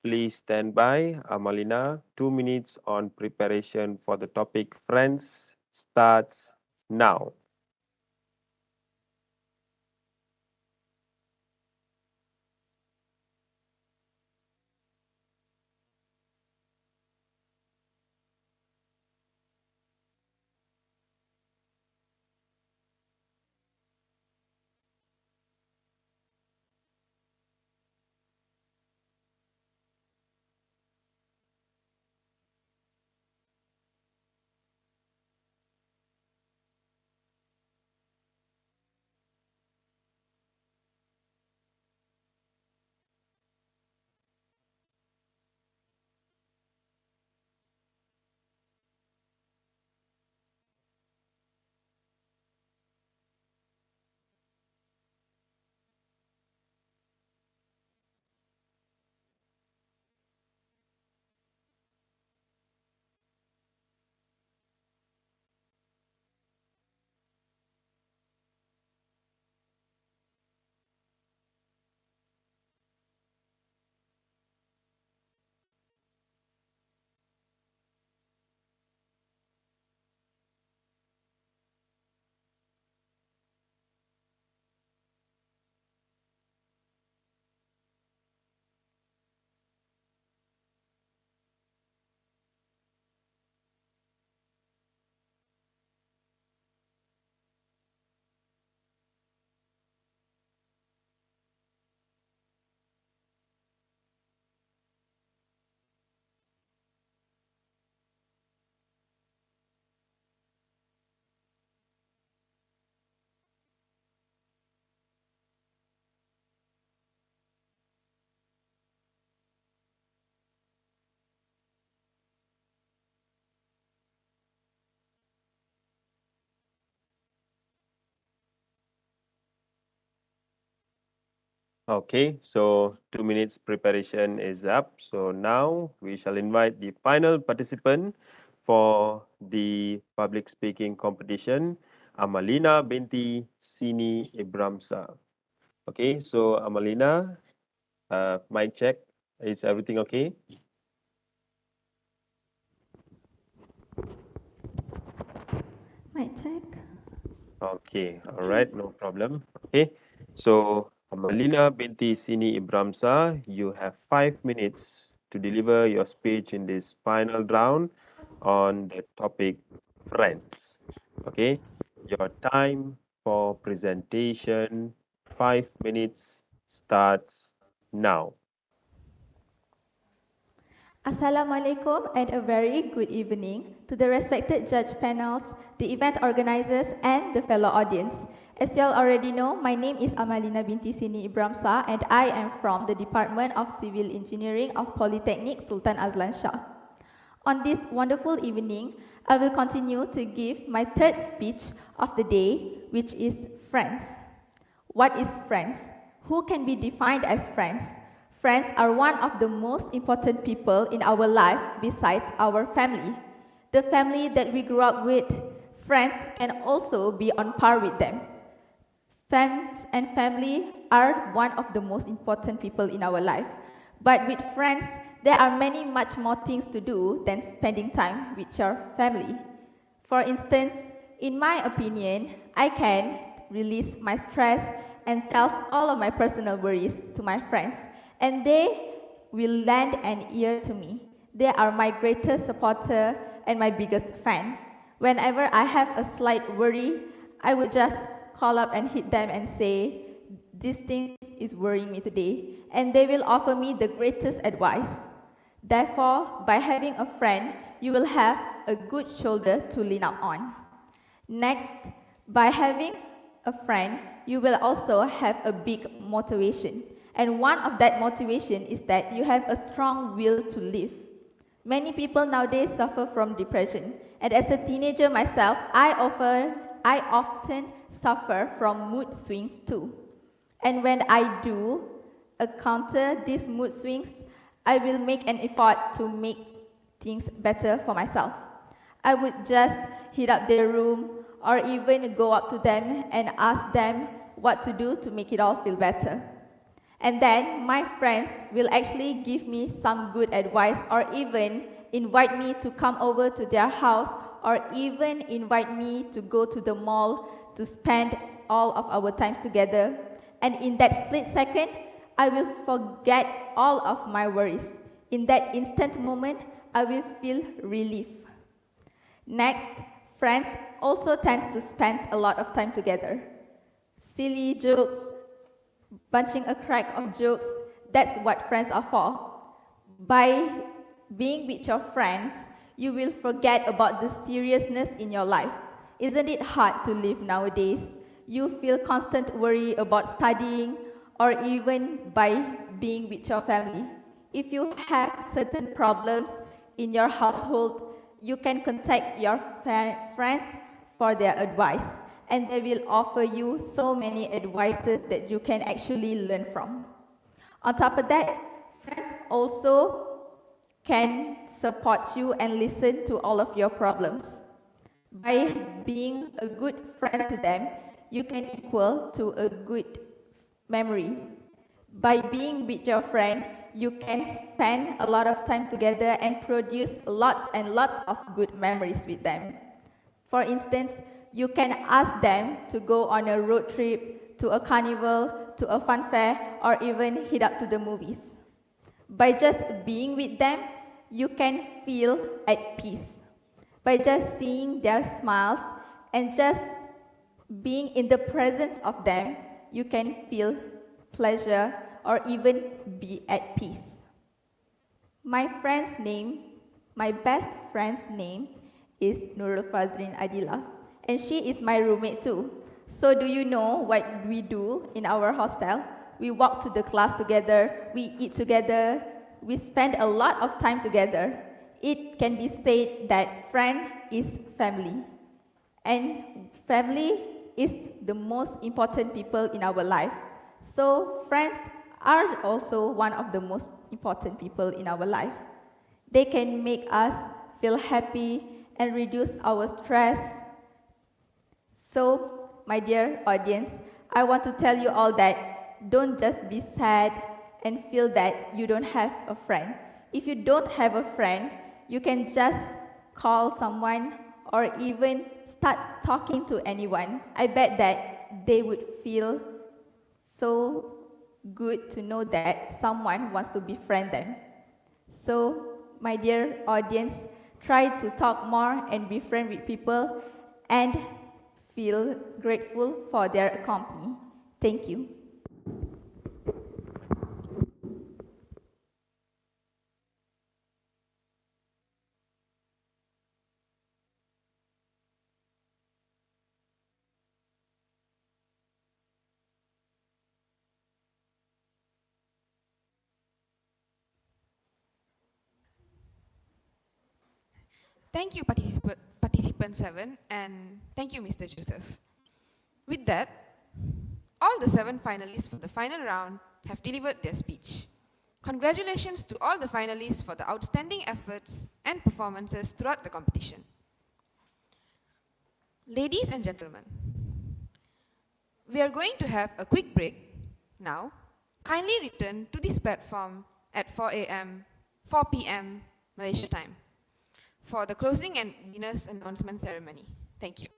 please stand by. Amalina, 2 minutes on preparation for the topic friends starts now. Okay, so 2 minutes preparation is up. So now we shall invite the final participant for the public speaking competition, Amalina binti Sini Ibramsa. Okay, so Amalina, mic check. Is everything okay? Mic check. Okay, all right, no problem. Okay, so Amalina binti Sini Ibramsa, you have 5 minutes to deliver your speech in this final round on the topic friends. Okay, your time for presentation, 5 minutes starts now. Assalamualaikum and a very good evening to the respected judge panels, the event organizers and the fellow audience. As you all already know, my name is Amalina binti Sini Ibramsa and I am from the Department of Civil Engineering of Polytechnic Sultan Azlan Shah. On this wonderful evening, I will continue to give my third speech of the day, which is friends. What is friends? Who can be defined as friends? Friends are one of the most important people in our life besides our family. The family that we grew up with, friends can also be on par with them. Friends and family are one of the most important people in our life. But with friends, there are much more things to do than spending time with your family. For instance, in my opinion, I can release my stress and tell all of my personal worries to my friends, and they will lend an ear to me. They are my greatest supporter and my biggest fan. Whenever I have a slight worry, I would just call up and hit them and say, "This thing is worrying me today," and they will offer me the greatest advice. Therefore, by having a friend, you will have a good shoulder to lean up on. Next, by having a friend, you will also have a big motivation. And one of that motivation is that you have a strong will to live. Many people nowadays suffer from depression. And as a teenager myself, I often suffer from mood swings too. And when I do encounter these mood swings, I will make an effort to make things better for myself. I would just hit up their room or even go up to them and ask them what to do to make it all feel better. And then my friends will actually give me some good advice or even invite me to come over to their house or even invite me to go to the mall to spend all of our times together. And in that split second, I will forget all of my worries. In that instant moment, I will feel relief. Next, friends also tend to spend a lot of time together. Silly jokes, bunching a crack of jokes, that's what friends are for. By being with your friends, you will forget about the seriousness in your life. Isn't it hard to live nowadays? You feel constant worry about studying or even by being with your family. If you have certain problems in your household, you can contact your friends for their advice, and they will offer you so many advices that you can actually learn from. On top of that, friends also can support you and listen to all of your problems. By being a good friend to them, you can equal to a good memory. By being with your friend, you can spend a lot of time together and produce lots and lots of good memories with them. For instance, you can ask them to go on a road trip, to a carnival, to a fun fair, or even hit up to the movies. By just being with them, you can feel at peace. By just seeing their smiles and just being in the presence of them, you can feel pleasure or even be at peace. My best friend's name is Nurul Fazrin Adila, and she is my roommate too. So do you know what we do in our hostel? We walk to the class together, we eat together, we spend a lot of time together. It can be said that friend is family, and family is the most important people in our life. So friends are also one of the most important people in our life. They can make us feel happy and reduce our stress. So, my dear audience, I want to tell you all that don't just be sad and feel that you don't have a friend. If you don't have a friend, you can just call someone or even start talking to anyone. I bet that they would feel so good to know that someone wants to befriend them. So, my dear audience, try to talk more and be friend with people and feel grateful for their company. Thank you. Thank you, participant 7, and thank you, Mr. Joseph. With that, all the 7 finalists for the final round have delivered their speech. Congratulations to all the finalists for the outstanding efforts and performances throughout the competition. Ladies and gentlemen, we are going to have a quick break now. Kindly return to this platform at 4 p.m. Malaysia time for the closing and winners announcement ceremony. Thank you.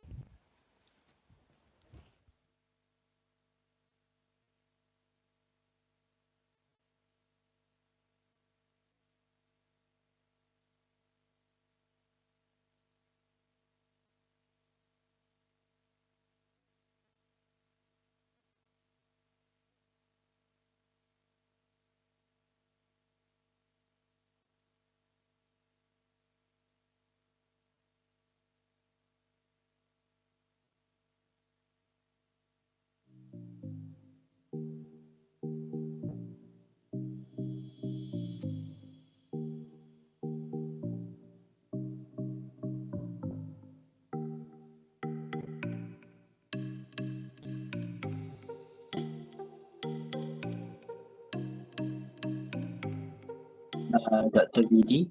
Dr. BD.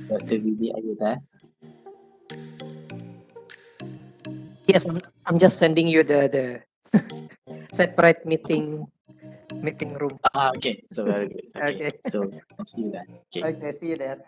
Dr. BD, are you there? Yes, I'm just sending you the separate meeting room. Okay, so very good. Okay, Okay. so I'll see you there. Okay. Okay, see you there.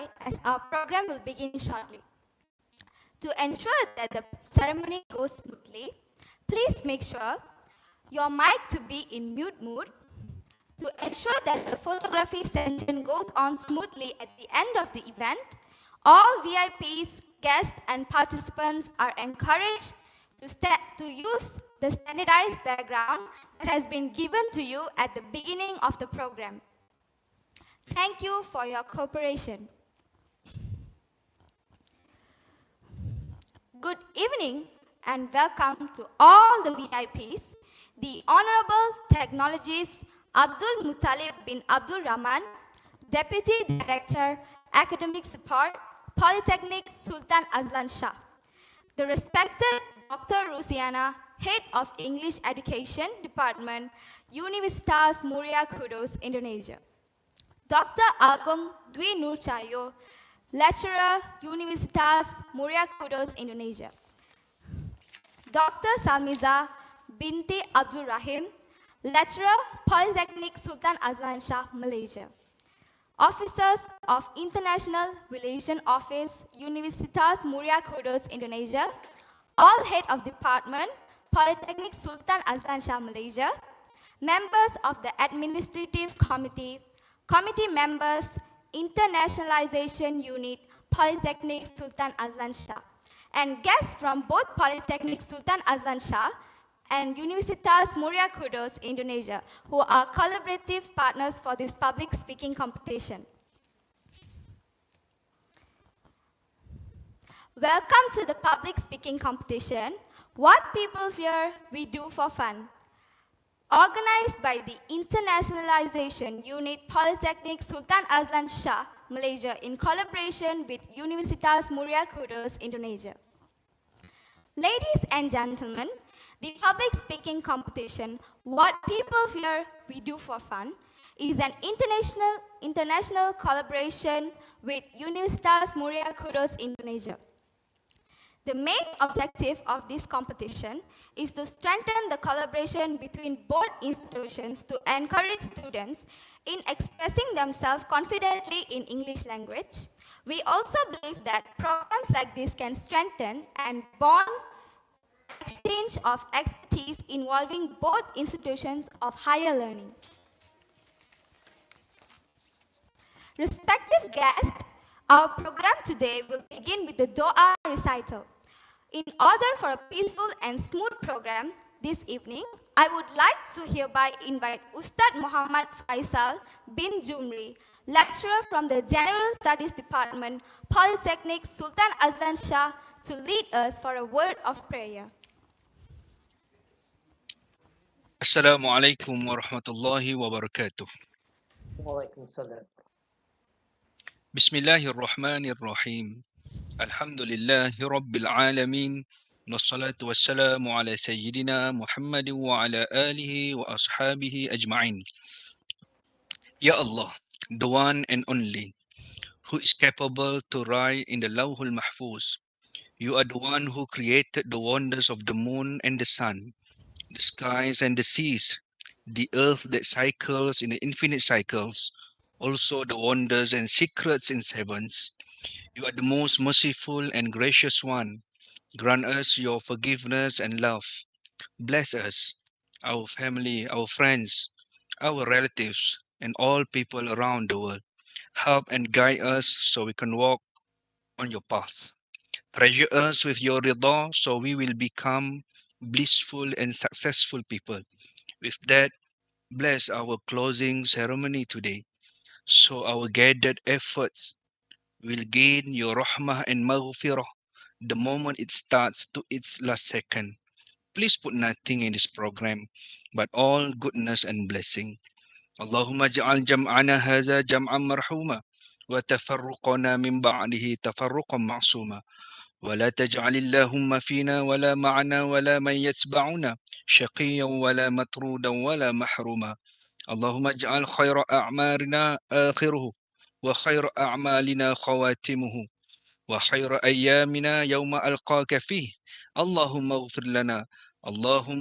standby as our program will begin shortly. To ensure that the ceremony goes smoothly, please make sure your mic to be in mute mode. To ensure that the photography session goes on smoothly at the end of the event, all VIPs, guests, and participants are encouraged to use the standardized background that has been given to you at the beginning of the program. Thank you for your cooperation. Good evening and welcome to all the VIPs, the Honorable Technologist Abdul Muttalib bin Abdul Rahman, Deputy Director, Academic Support, Polytechnic Sultan Azlan Shah, the respected Dr. Rusiana, Head of English Education Department, Universitas Muria Kudus, Indonesia, Dr. Agung Dwi Nurcahyo, Lecturer, Universitas Muria Kudus, Indonesia, Dr. Salmiza binti Abdul Rahim, Lecturer, Polytechnic Sultan Azlan Shah, Malaysia, Officers of International Relation Office, Universitas Muria Kudus, Indonesia, all Head of Department, Polytechnic Sultan Azlan Shah, Malaysia, members of the Administrative Committee, committee members, Internationalisation Unit, Polytechnic Sultan Azlan Shah, and guests from both Polytechnic Sultan Azlan Shah and Universitas Muria Kudus, Indonesia, who are collaborative partners for this public speaking competition. Welcome to the public speaking competition, What People Fear, We Do for Fun, organized by the Internationalisation Unit, Polytechnic Sultan Azlan Shah, Malaysia, in collaboration with Universitas Muria Kudus, Indonesia. Ladies and gentlemen, the public speaking competition, What People Fear, We Do for Fun, is an international collaboration with Universitas Muria Kudus, Indonesia. The main objective of this competition is to strengthen the collaboration between both institutions to encourage students in expressing themselves confidently in English language. We also believe that programs like this can strengthen and bond exchange of expertise involving both institutions of higher learning. Respective guests, our program today will begin with the Dua recital. In order for a peaceful and smooth program this evening, I would like to hereby invite Ustad Muhammad Faisal bin Jumri, lecturer from the General Studies Department, Polytechnic Sultan Azlan Shah, to lead us for a word of prayer. Assalamualaikum warahmatullahi wabarakatuh. Waalaikumsalam. Bismillahirrahmanirrahim. Alhamdulillahi Rabbil Alamin. Wassalatu wassalamu ala Sayyidina Muhammadin wa ala alihi wa ashabihi ajma'in. Ya Allah, the one and only, who is capable to write in the Lawhul Mahfuz. You are the one who created the wonders of the moon and the sun, the skies and the seas, the earth that cycles in the infinite cycles, also the wonders and secrets in heavens. You are the most merciful and gracious one. Grant us your forgiveness and love. Bless us, our family, our friends, our relatives, and all people around the world. Help and guide us so we can walk on your path. Treasure us with your rida so we will become blissful and successful people. With that, bless our closing ceremony today, so our gathered efforts will gain your rahmah and maghfirah the moment it starts to its last second. Please put nothing in this program, but all goodness and blessing. Allahumma ja'al jam'ana haza jam'an marhuma, wa tafarruqana min ba'dihi tafarruqan ma'suma. ولا تجعل اللهم فينا ولا معنا ولا من يتبعنا شقيا ولا مطرودا ولا محروما. اللهم اجعل خير أعمالنا آخره وخير أعمالنا خواتمه وخير أيامنا يوم ألقاك فيه. اللهم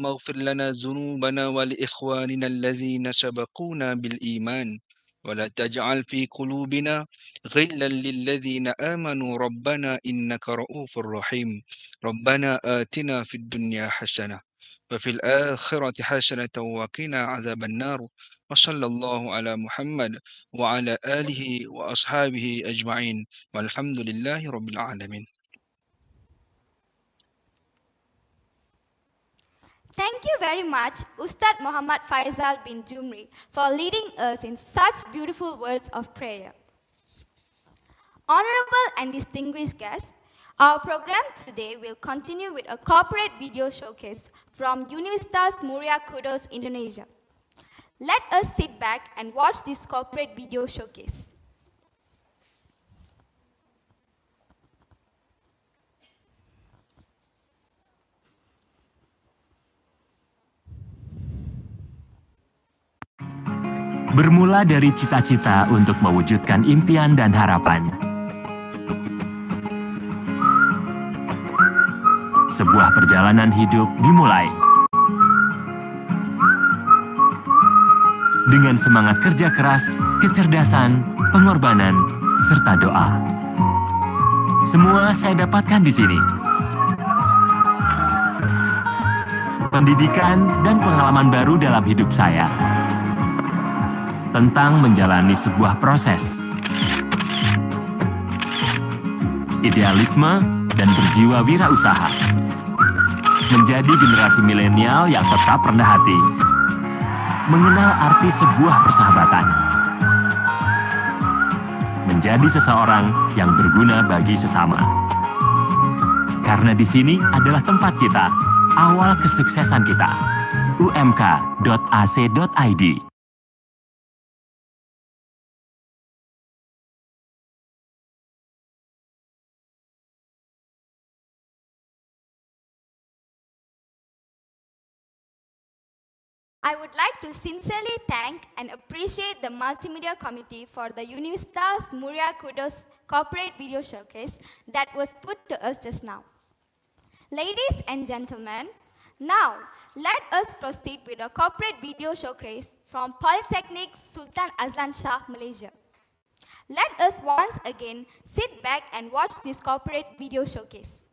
اغفر لنا ذنوبنا ولإخواننا الذين سبقونا بالإيمان ولا تجعل في قلوبنا غلا للذين آمنوا ربنا إنك رؤوف رحيم ربنا آتنا في الدنيا حسنة وفي الآخرة حسنة وقنا عذاب النار وصلى الله على محمد وعلى آله وأصحابه أجمعين والحمد لله رب العالمين. Thank you very much, Ustad Muhammad Faisal bin Jumri, for leading us in such beautiful words of prayer. Honorable and distinguished guests, our program today will continue with a corporate video showcase from Universitas Muria Kudus, Indonesia. Let us sit back and watch this corporate video showcase. Bermula dari cita-cita untuk mewujudkan impian dan harapan. Sebuah perjalanan hidup dimulai. Dengan semangat kerja keras, kecerdasan, pengorbanan, serta doa. Semua saya dapatkan di sini. Pendidikan dan pengalaman baru dalam hidup saya. Tentang menjalani sebuah proses. Idealisme dan berjiwa wirausaha. Menjadi generasi milenial yang tetap rendah hati. Mengenal arti sebuah persahabatan. Menjadi seseorang yang berguna bagi sesama. Karena di sini adalah tempat kita, awal kesuksesan kita. umk.ac.id. I would like to sincerely thank and appreciate the Multimedia Committee for the Universitas Muria Kudus Corporate Video Showcase that was put to us just now. Ladies and gentlemen, now let us proceed with a corporate video showcase from Polytechnic Sultan Azlan Shah, Malaysia. Let us once again sit back and watch this corporate video showcase.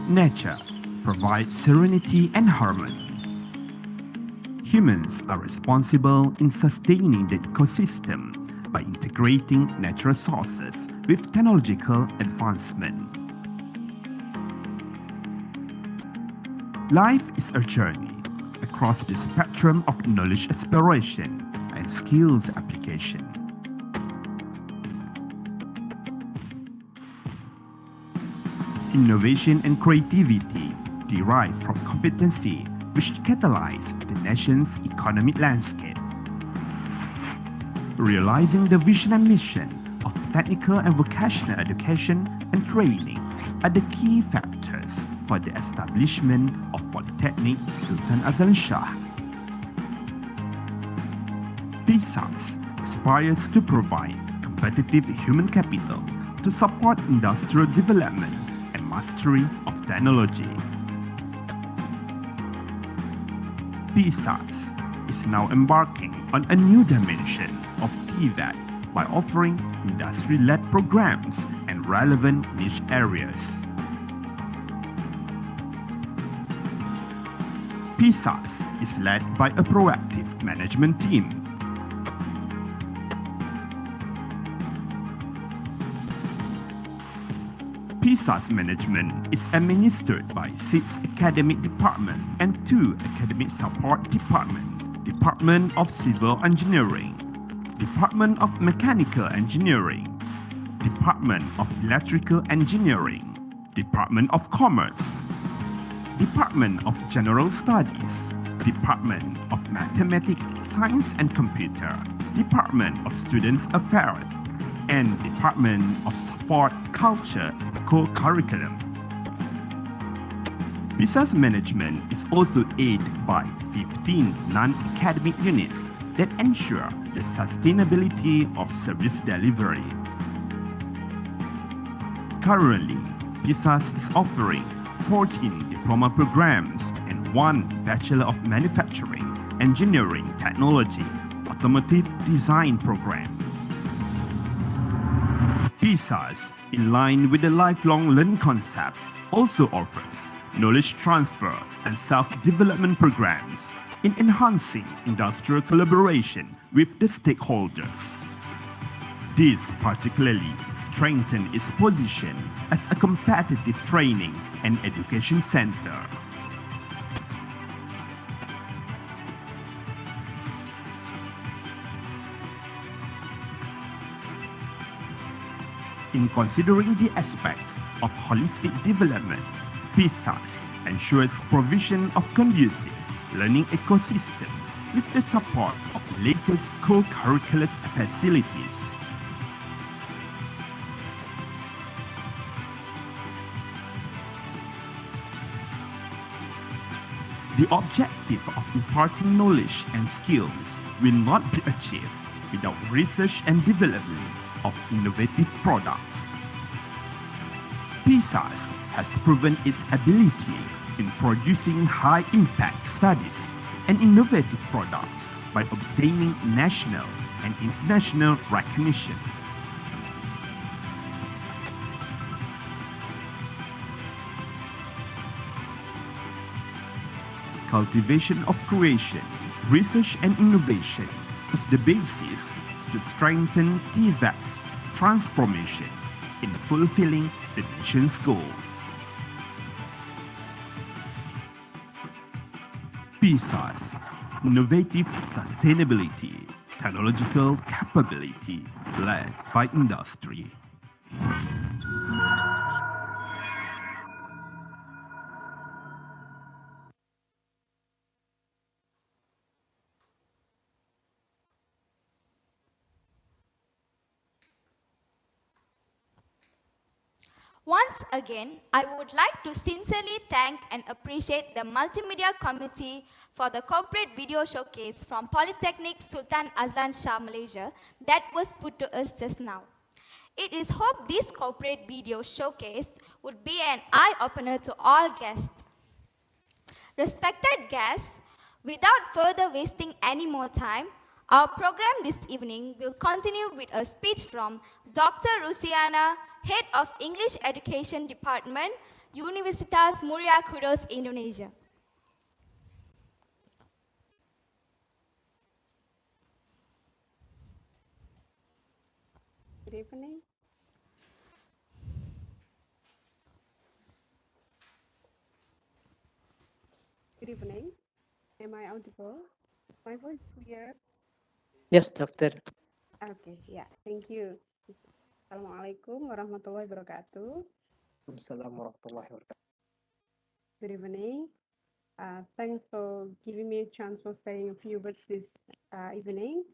Nature provides serenity and harmony. Humans are responsible in sustaining the ecosystem by integrating natural sources with technological advancement. Life is a journey across the spectrum of knowledge exploration and skills application. Innovation and creativity derive from competency which catalyze the nation's economic landscape. Realizing the vision and mission of technical and vocational education and training are the key factors for the establishment of Polytechnic Sultan Azlan Shah. PSAS aspires to provide competitive human capital to support industrial development mastery of technology. PSAS is now embarking on a new dimension of TVET by offering industry-led programs and relevant niche areas. PSAS is led by a proactive management team. PSAS management is administered by 6 academic departments and 2 academic support departments: Department of Civil Engineering, Department of Mechanical Engineering, Department of Electrical Engineering, Department of Commerce, Department of General Studies, Department of Mathematics, Science and Computer, Department of Students Affairs, and Department of Sport, Culture and Co-Curriculum. PSAS management is also aided by 15 non-academic units that ensure the sustainability of service delivery. Currently, PSAS is offering 14 diploma programs and 1 Bachelor of Manufacturing, Engineering, Technology, Automotive Design program. PSAS, in line with the lifelong learning concept, also offers knowledge transfer and self-development programs in enhancing industrial collaboration with the stakeholders. This particularly strengthens its position as a competitive training and education center. In considering the aspects of holistic development, PSAS ensures provision of conducive learning ecosystem with the support of latest co-curricular facilities. The objective of imparting knowledge and skills will not be achieved without research and development of innovative products. PSAS has proven its ability in producing high-impact studies and innovative products by obtaining national and international recognition. Cultivation of creation, research and innovation is the basis to strengthen TVET's transformation in fulfilling the nation's goal. PSAS, innovative sustainability, technological capability led by industry. Once again, I would like to sincerely thank and appreciate the Multimedia Committee for the corporate video showcase from Polytechnic Sultan Azlan Shah, Malaysia that was put to us just now. It is hoped this corporate video showcase would be an eye-opener to all guests. Respected guests, without further wasting any more time, our program this evening will continue with a speech from Dr. Rusiana, Head of English Education Department, Universitas Muria Kudus, Indonesia. Good evening. Good evening. Am I audible? My voice clear? Yes, Doctor. Okay, yeah, thank you. Assalamualaikum warahmatullahi wabarakatuh. Assalamualaikum warahmatullahi wabarakatuh. Good evening. Thanks for giving me a chance for saying a few words this evening.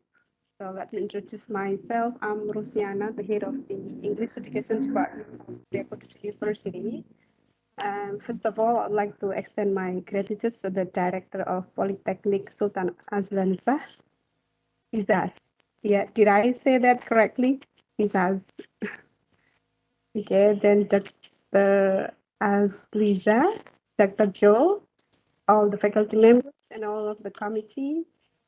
So let me introduce myself. I'm Rusiana, the head of the English Education Department of Muria Kudus University. First of all, I'd like to extend my gratitude to the director of Polytechnic Sultan Azlan Shah, PSAS. Yeah, did I say that correctly? PSAS. Okay, then Dr. Salmiza, Dr. Joe, all the faculty members and all of the committee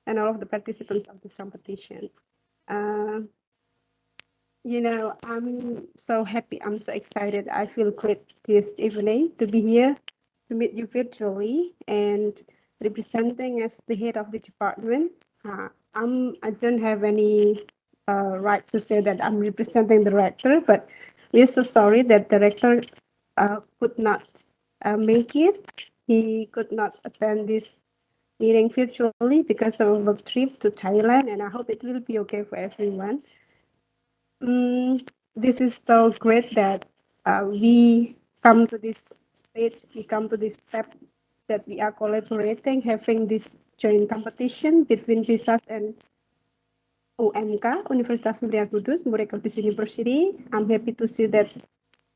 and all of the participants of this competition. You know, I'm so happy, I'm so excited. I feel great this evening to be here to meet you virtually and representing as the head of the department. I don't have any right to say that I'm representing the rector, but we're so sorry that the rector could not make it. He could not attend this meeting virtually because of a work trip to Thailand, and I hope it will be okay for everyone. This is so great that we come to this stage, we come to this step that we are collaborating, having this joint competition between PSAS and UMK, Universitas Muria Kudus, Muria Kudus University. I'm happy to see that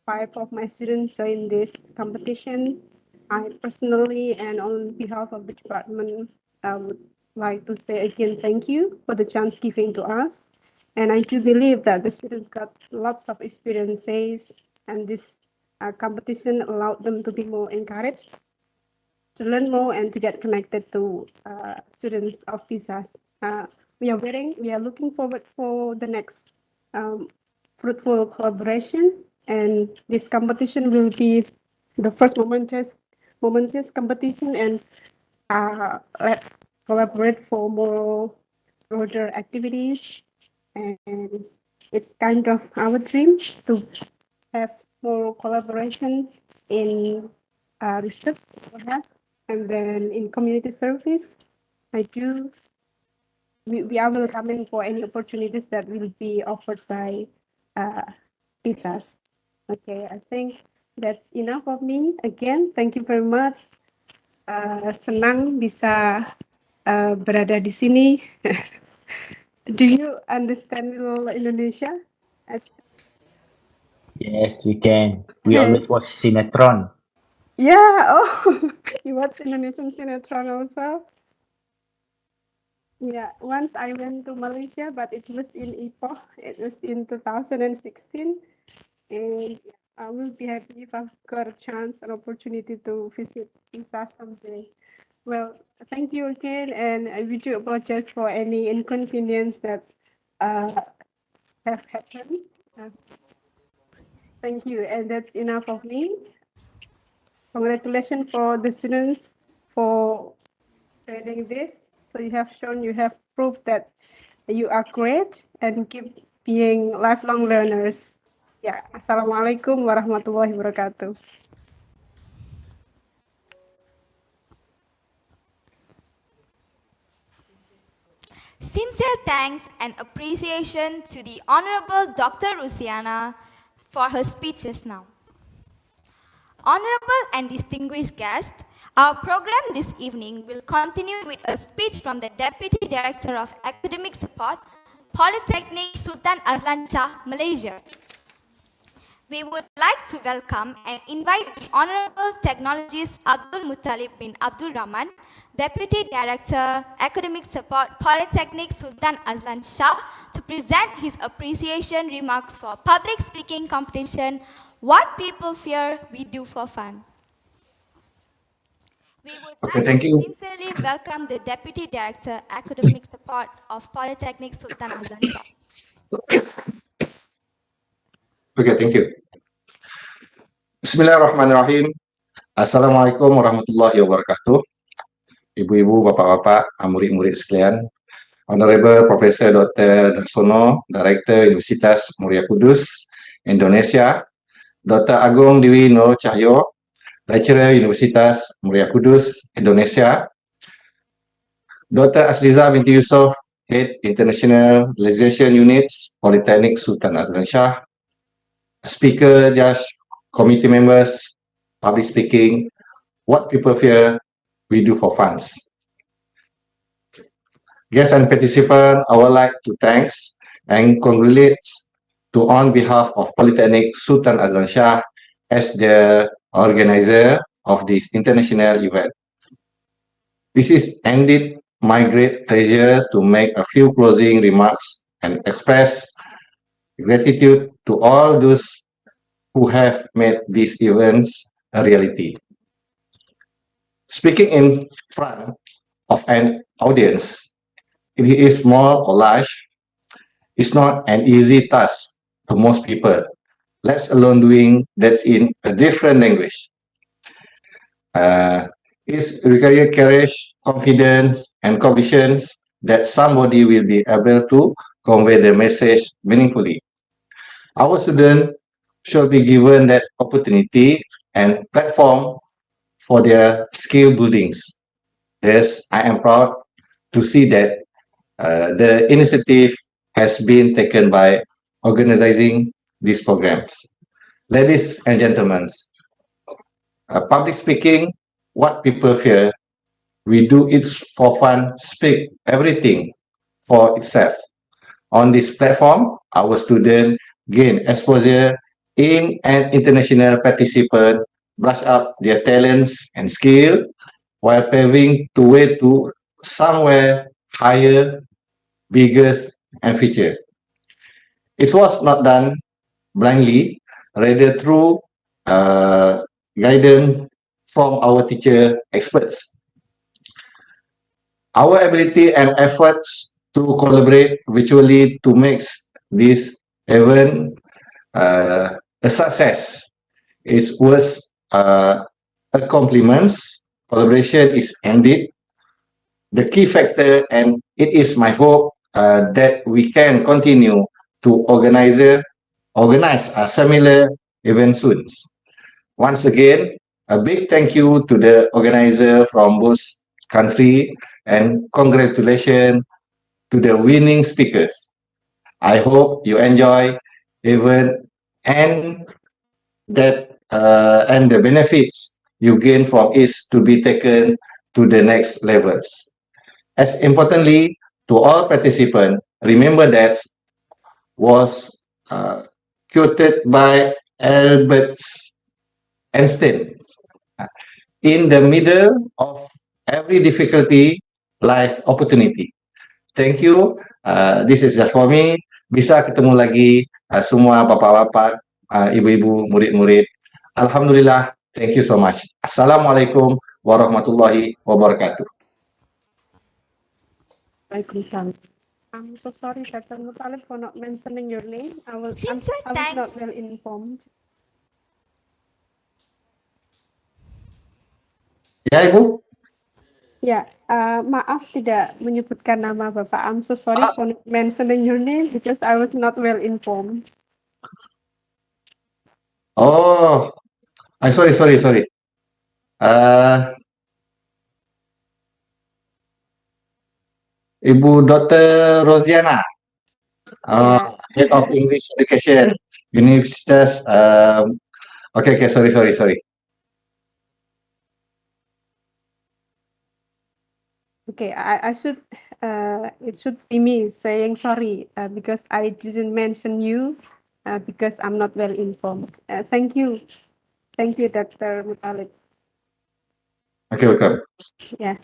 5 of my students join this competition. I personally and on behalf of the department, I would like to say again, thank you for the chance given to us. And I do believe that the students got lots of experiences and this competition allowed them to be more encouraged to learn more and to get connected to students of PSAS. We are looking forward for the next fruitful collaboration, and this competition will be the first momentous competition, and let's collaborate for more broader activities. And it's kind of our dream to have more collaboration in research, perhaps, and then in community service. We are welcoming for any opportunities that will be offered by PSAS. Okay, I think that's enough of me. Again, thank you very much. Senang bisa berada di sini. Do you understand little Indonesia? Yes, we can. We always watch sinetron. Yeah, oh, you watch Indonesian sinetron also? Yeah, once I went to Malaysia, but it was in Ipoh. It was in 2016. And I will be happy if I've got a chance, an opportunity to visit PSAS someday. Well, thank you again, and I wish you apologize for any inconvenience that have happened. Thank you, and that's enough of me. Congratulations for the students for training this. So you have shown, you have proved that you are great and keep being lifelong learners. Yeah, Assalamualaikum warahmatullahi wabarakatuh. Sincere thanks and appreciation to the Honorable Dr. Rusiana for her speeches now. Honorable and distinguished guests, our program this evening will continue with a speech from the Deputy Director of Academic Support, Polytechnic Sultan Azlan Shah, Malaysia. We would like to welcome and invite the Honorable Technologist Abdul Muttalib bin Abdul Rahman, Deputy Director, Academic Support, Polytechnic Sultan Azlan Shah, to present his appreciation remarks for public speaking competition, What People Fear, We Do for Fun. We would like to sincerely welcome the Deputy Director, Academic Support of Polytechnic Sultan Azlan Shah. Okay, thank you. Bismillahirrahmanirrahim. Assalamualaikum warahmatullahi wabarakatuh. Ibu-ibu, bapak-bapak, murid-murid sekalian. Honorable Professor Dr. Darsono, Director Universitas Muria Kudus, Indonesia. Dr. Agung Dewi Nurcahyo, Lecturer Universitas Muria Kudus, Indonesia. Dr. Asliza binti Yusof, Head Internationalisation Unit, Polytechnic Sultan Azlan Shah. Speaker, judge, committee members, public speaking, what people fear, we do for fun. Guests and participants, I would like to thank and congratulate to on behalf of Polytechnic Sultan Azlan Shah as the organizer of this international event. This is indeed my great pleasure to make a few closing remarks and express gratitude to all those who have made these events a reality. Speaking in front of an audience, it is small or large, it's not an easy task to most people, let alone doing that in a different language. It requires courage, confidence, and conviction that somebody will be able to convey the message meaningfully. Our students should be given that opportunity and platform for their skill buildings. Thus, I am proud to see that the initiative has been taken by organizing these programs. Ladies and gentlemen, public speaking, what people fear, we do it for fun, speak everything for itself. On this platform, our students gain exposure in an international participant, brush up their talents and skill while paving the way to somewhere higher, bigger, and future. It was not done blindly, rather through guidance from our teacher experts. Our ability and efforts to collaborate virtually to make this event a success is worth a compliment. Collaboration is indeed the key factor, and it is my hope that we can continue to organize a similar event soon. Once again, a big thank you to the organizer from both country, and congratulations to the winning speakers. I hope you enjoy event and that and the benefits you gain from it to be taken to the next levels. As importantly, to all participants, remember that was quoted by Albert Einstein. In the middle of every difficulty lies opportunity. Thank you. This is just for me. Bisa ketemu lagi semua bapak-bapak, ibu-ibu, murid-murid. Alhamdulillah. Thank you so much. Assalamualaikum warahmatullahi wabarakatuh. Waalaikumsalam. I'm so sorry, Dr. Mutalib, for not mentioning your name. I was not well informed. Ya, Ibu. Ya, maaf tidak menyebutkan nama Bapak. I'm so sorry for not mentioning your name because I was not well informed. Oh, sorry. Ibu Dr. Rosiana, Head of English Education, Universitas. Okay, sorry. Okay, I should, it should be me saying sorry because I didn't mention you because I'm not well informed. Thank you, Dr. Mutalib. Okay, welcome. Yeah.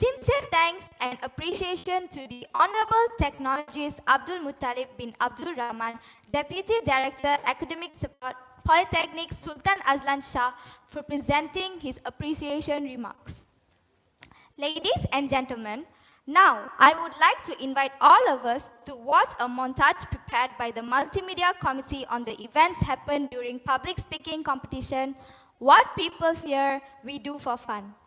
Sincere thanks and appreciation to the Honorable Technologist Abdul Muttalib bin Abdul Rahman, Deputy Director Academic Support, Polytechnic Sultan Azlan Shah, for presenting his appreciation remarks. Ladies and gentlemen, now I would like to invite all of us to watch a montage prepared by the Multimedia Committee on the events happened during public speaking competition, What People Fear, We Do for Fun.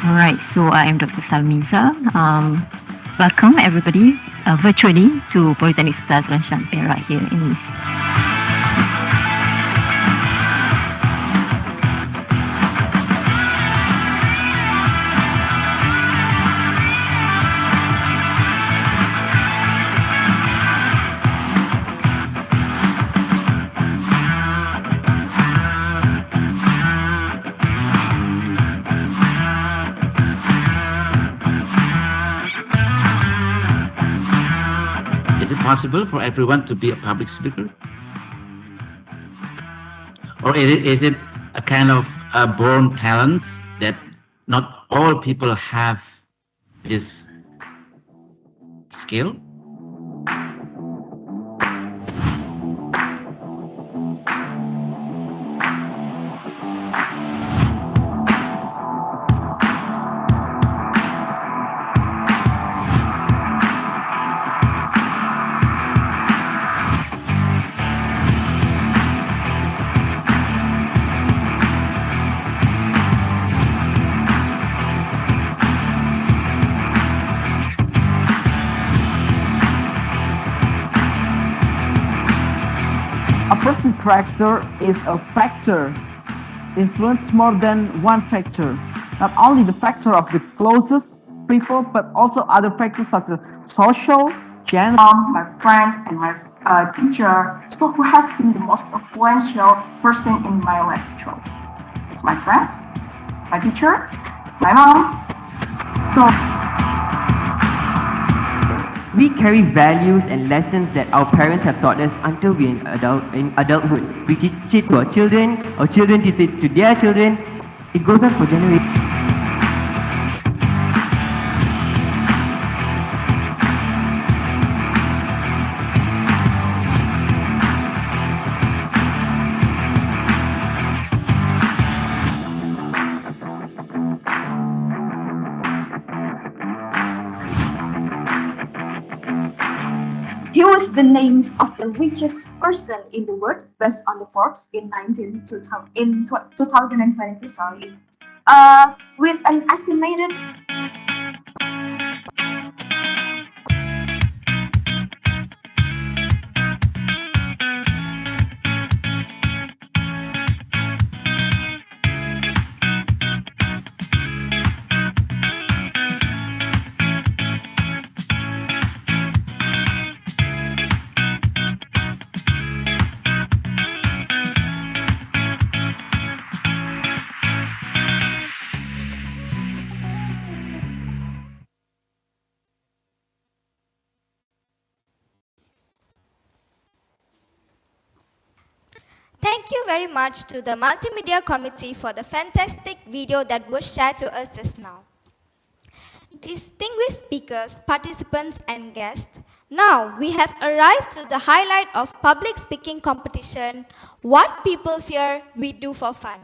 Alright, so I am Dr. Salmiza. Welcome everybody virtually to Polytechnic Sultan Azlan Shah right here in Malaysia. Is it possible for everyone to be a public speaker? Or is it a kind of a born talent that not all people have this skill? A person's character is a factor, influence more than one factor. Not only the factor of the closest people, but also other factors such as social, gender. My friends and my teacher. So who has been the most influential person in my life? It's my friends, my teacher, my mom. So we carry values and lessons that our parents have taught us until we're in adulthood. We teach it to our children teach it to their children. It goes on for generations. He was the named of the richest person in the world based on the Forbes in 2022. Sorry, with an estimated Thank you very much to the Multimedia Committee for the fantastic video that was shared to us just now. Distinguished speakers, participants and guests, now we have arrived to the highlight of public speaking competition, What People Fear We Do for Fun.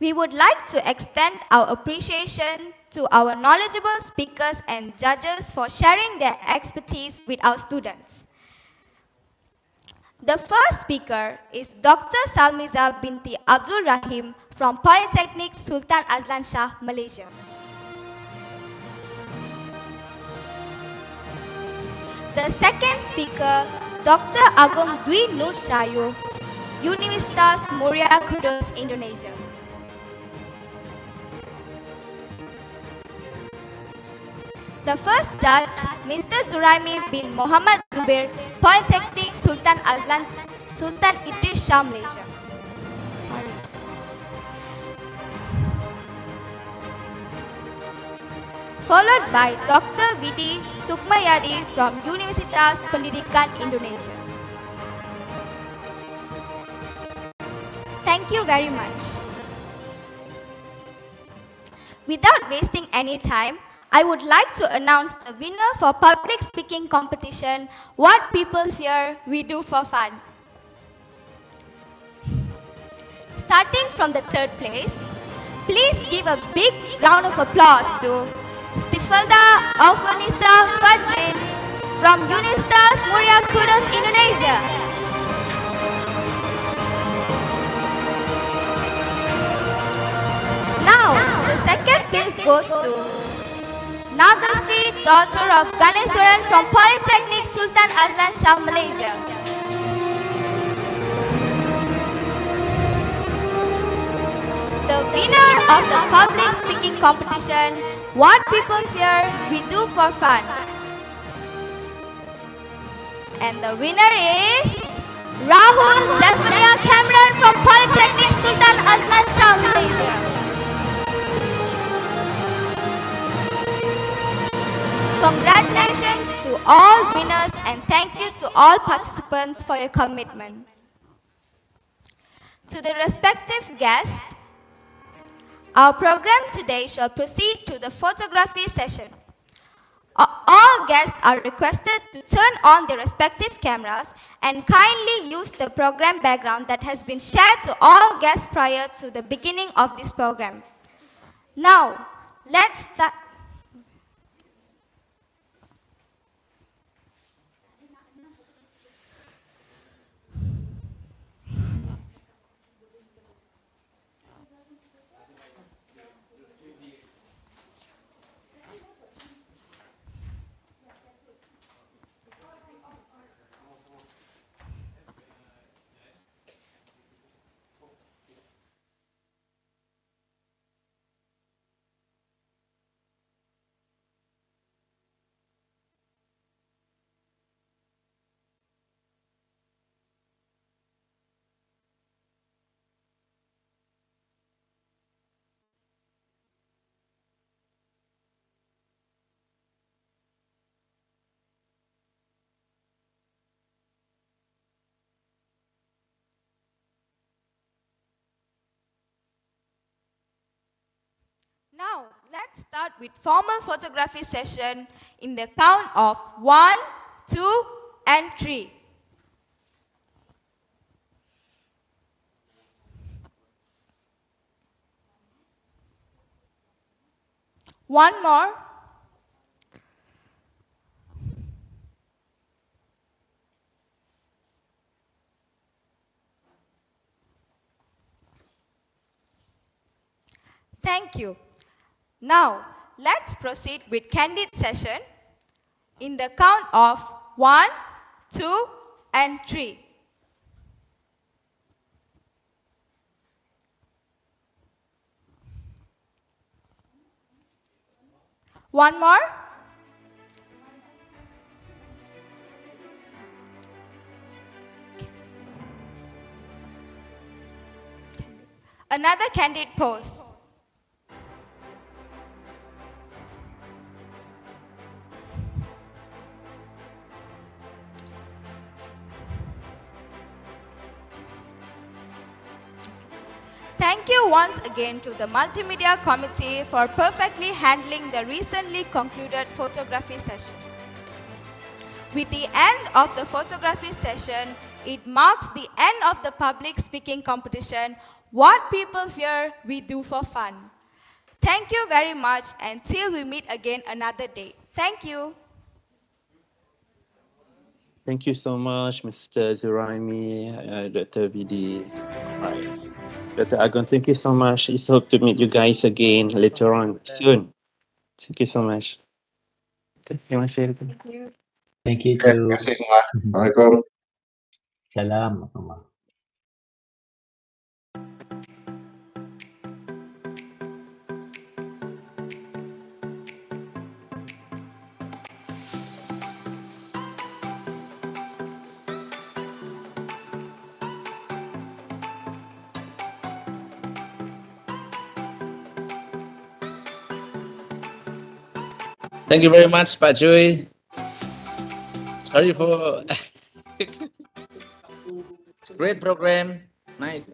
We would like to extend our appreciation to our knowledgeable speakers and judges for sharing their expertise with our students. The first speaker is Dr. Salmiza binti Abdul Rahim from Polytechnic Sultan Azlan Shah, Malaysia. The second speaker, Dr. Agung Dwi Nurcahyo, Universitas Muria Kudus, Indonesia. The first judge, Mr. Zuraimi bin Muhammad Zubair, Polytechnic Sultan Idris Shah, Malaysia. Followed by Dr. Vidi Sukmayadi from Universitas Pendidikan Indonesia. Thank you very much. Without wasting any time, I would like to announce the winner for public speaking competition, What People Fear We Do for Fun. Starting from the third place, please give a big round of applause to Stifalda Alfanisa Fajrin from Universitas Muria Kudus, Indonesia. Now, the second place goes to Nagasri, daughter of Ganeswaran from Polytechnic Sultan Azlan Shah, Malaysia. The winner of the public speaking competition, What People Fear We Do for Fun. And the winner is Rahul Zephaniah Cameron from Polytechnic Sultan Azlan Shah, Malaysia. winners, and thank you to all participants for your commitment. To the respective guests, our program today shall proceed to the photography session. All guests are requested to turn on their respective cameras and kindly use the program background that has been shared to all guests prior to the beginning of this program. Now, let's start. Now, let's start with formal photography session in the count of 1, 2, and 3. One more. Thank you. Now, let's proceed with candid session in the count of 1, 2, and 3. One more. Another candid pose. Thank you once again to the Multimedia Committee for perfectly handling the recently concluded photography session. With the end of the photography session, it marks the end of the public speaking competition. What people fear, we do for fun. Thank you very much, and till we meet again another day. Thank you. Thank you so much, Mr. Zuraimi, Dr. VD. Dr. Agung, thank you so much. It's hope to meet you guys again later on soon. Thank you so much. Terima kasih. Thank you Terima too. kasih semua. Assalamualaikum. Salam. Thank you very much, Pak Joy. Sorry for it's a great program. Nice.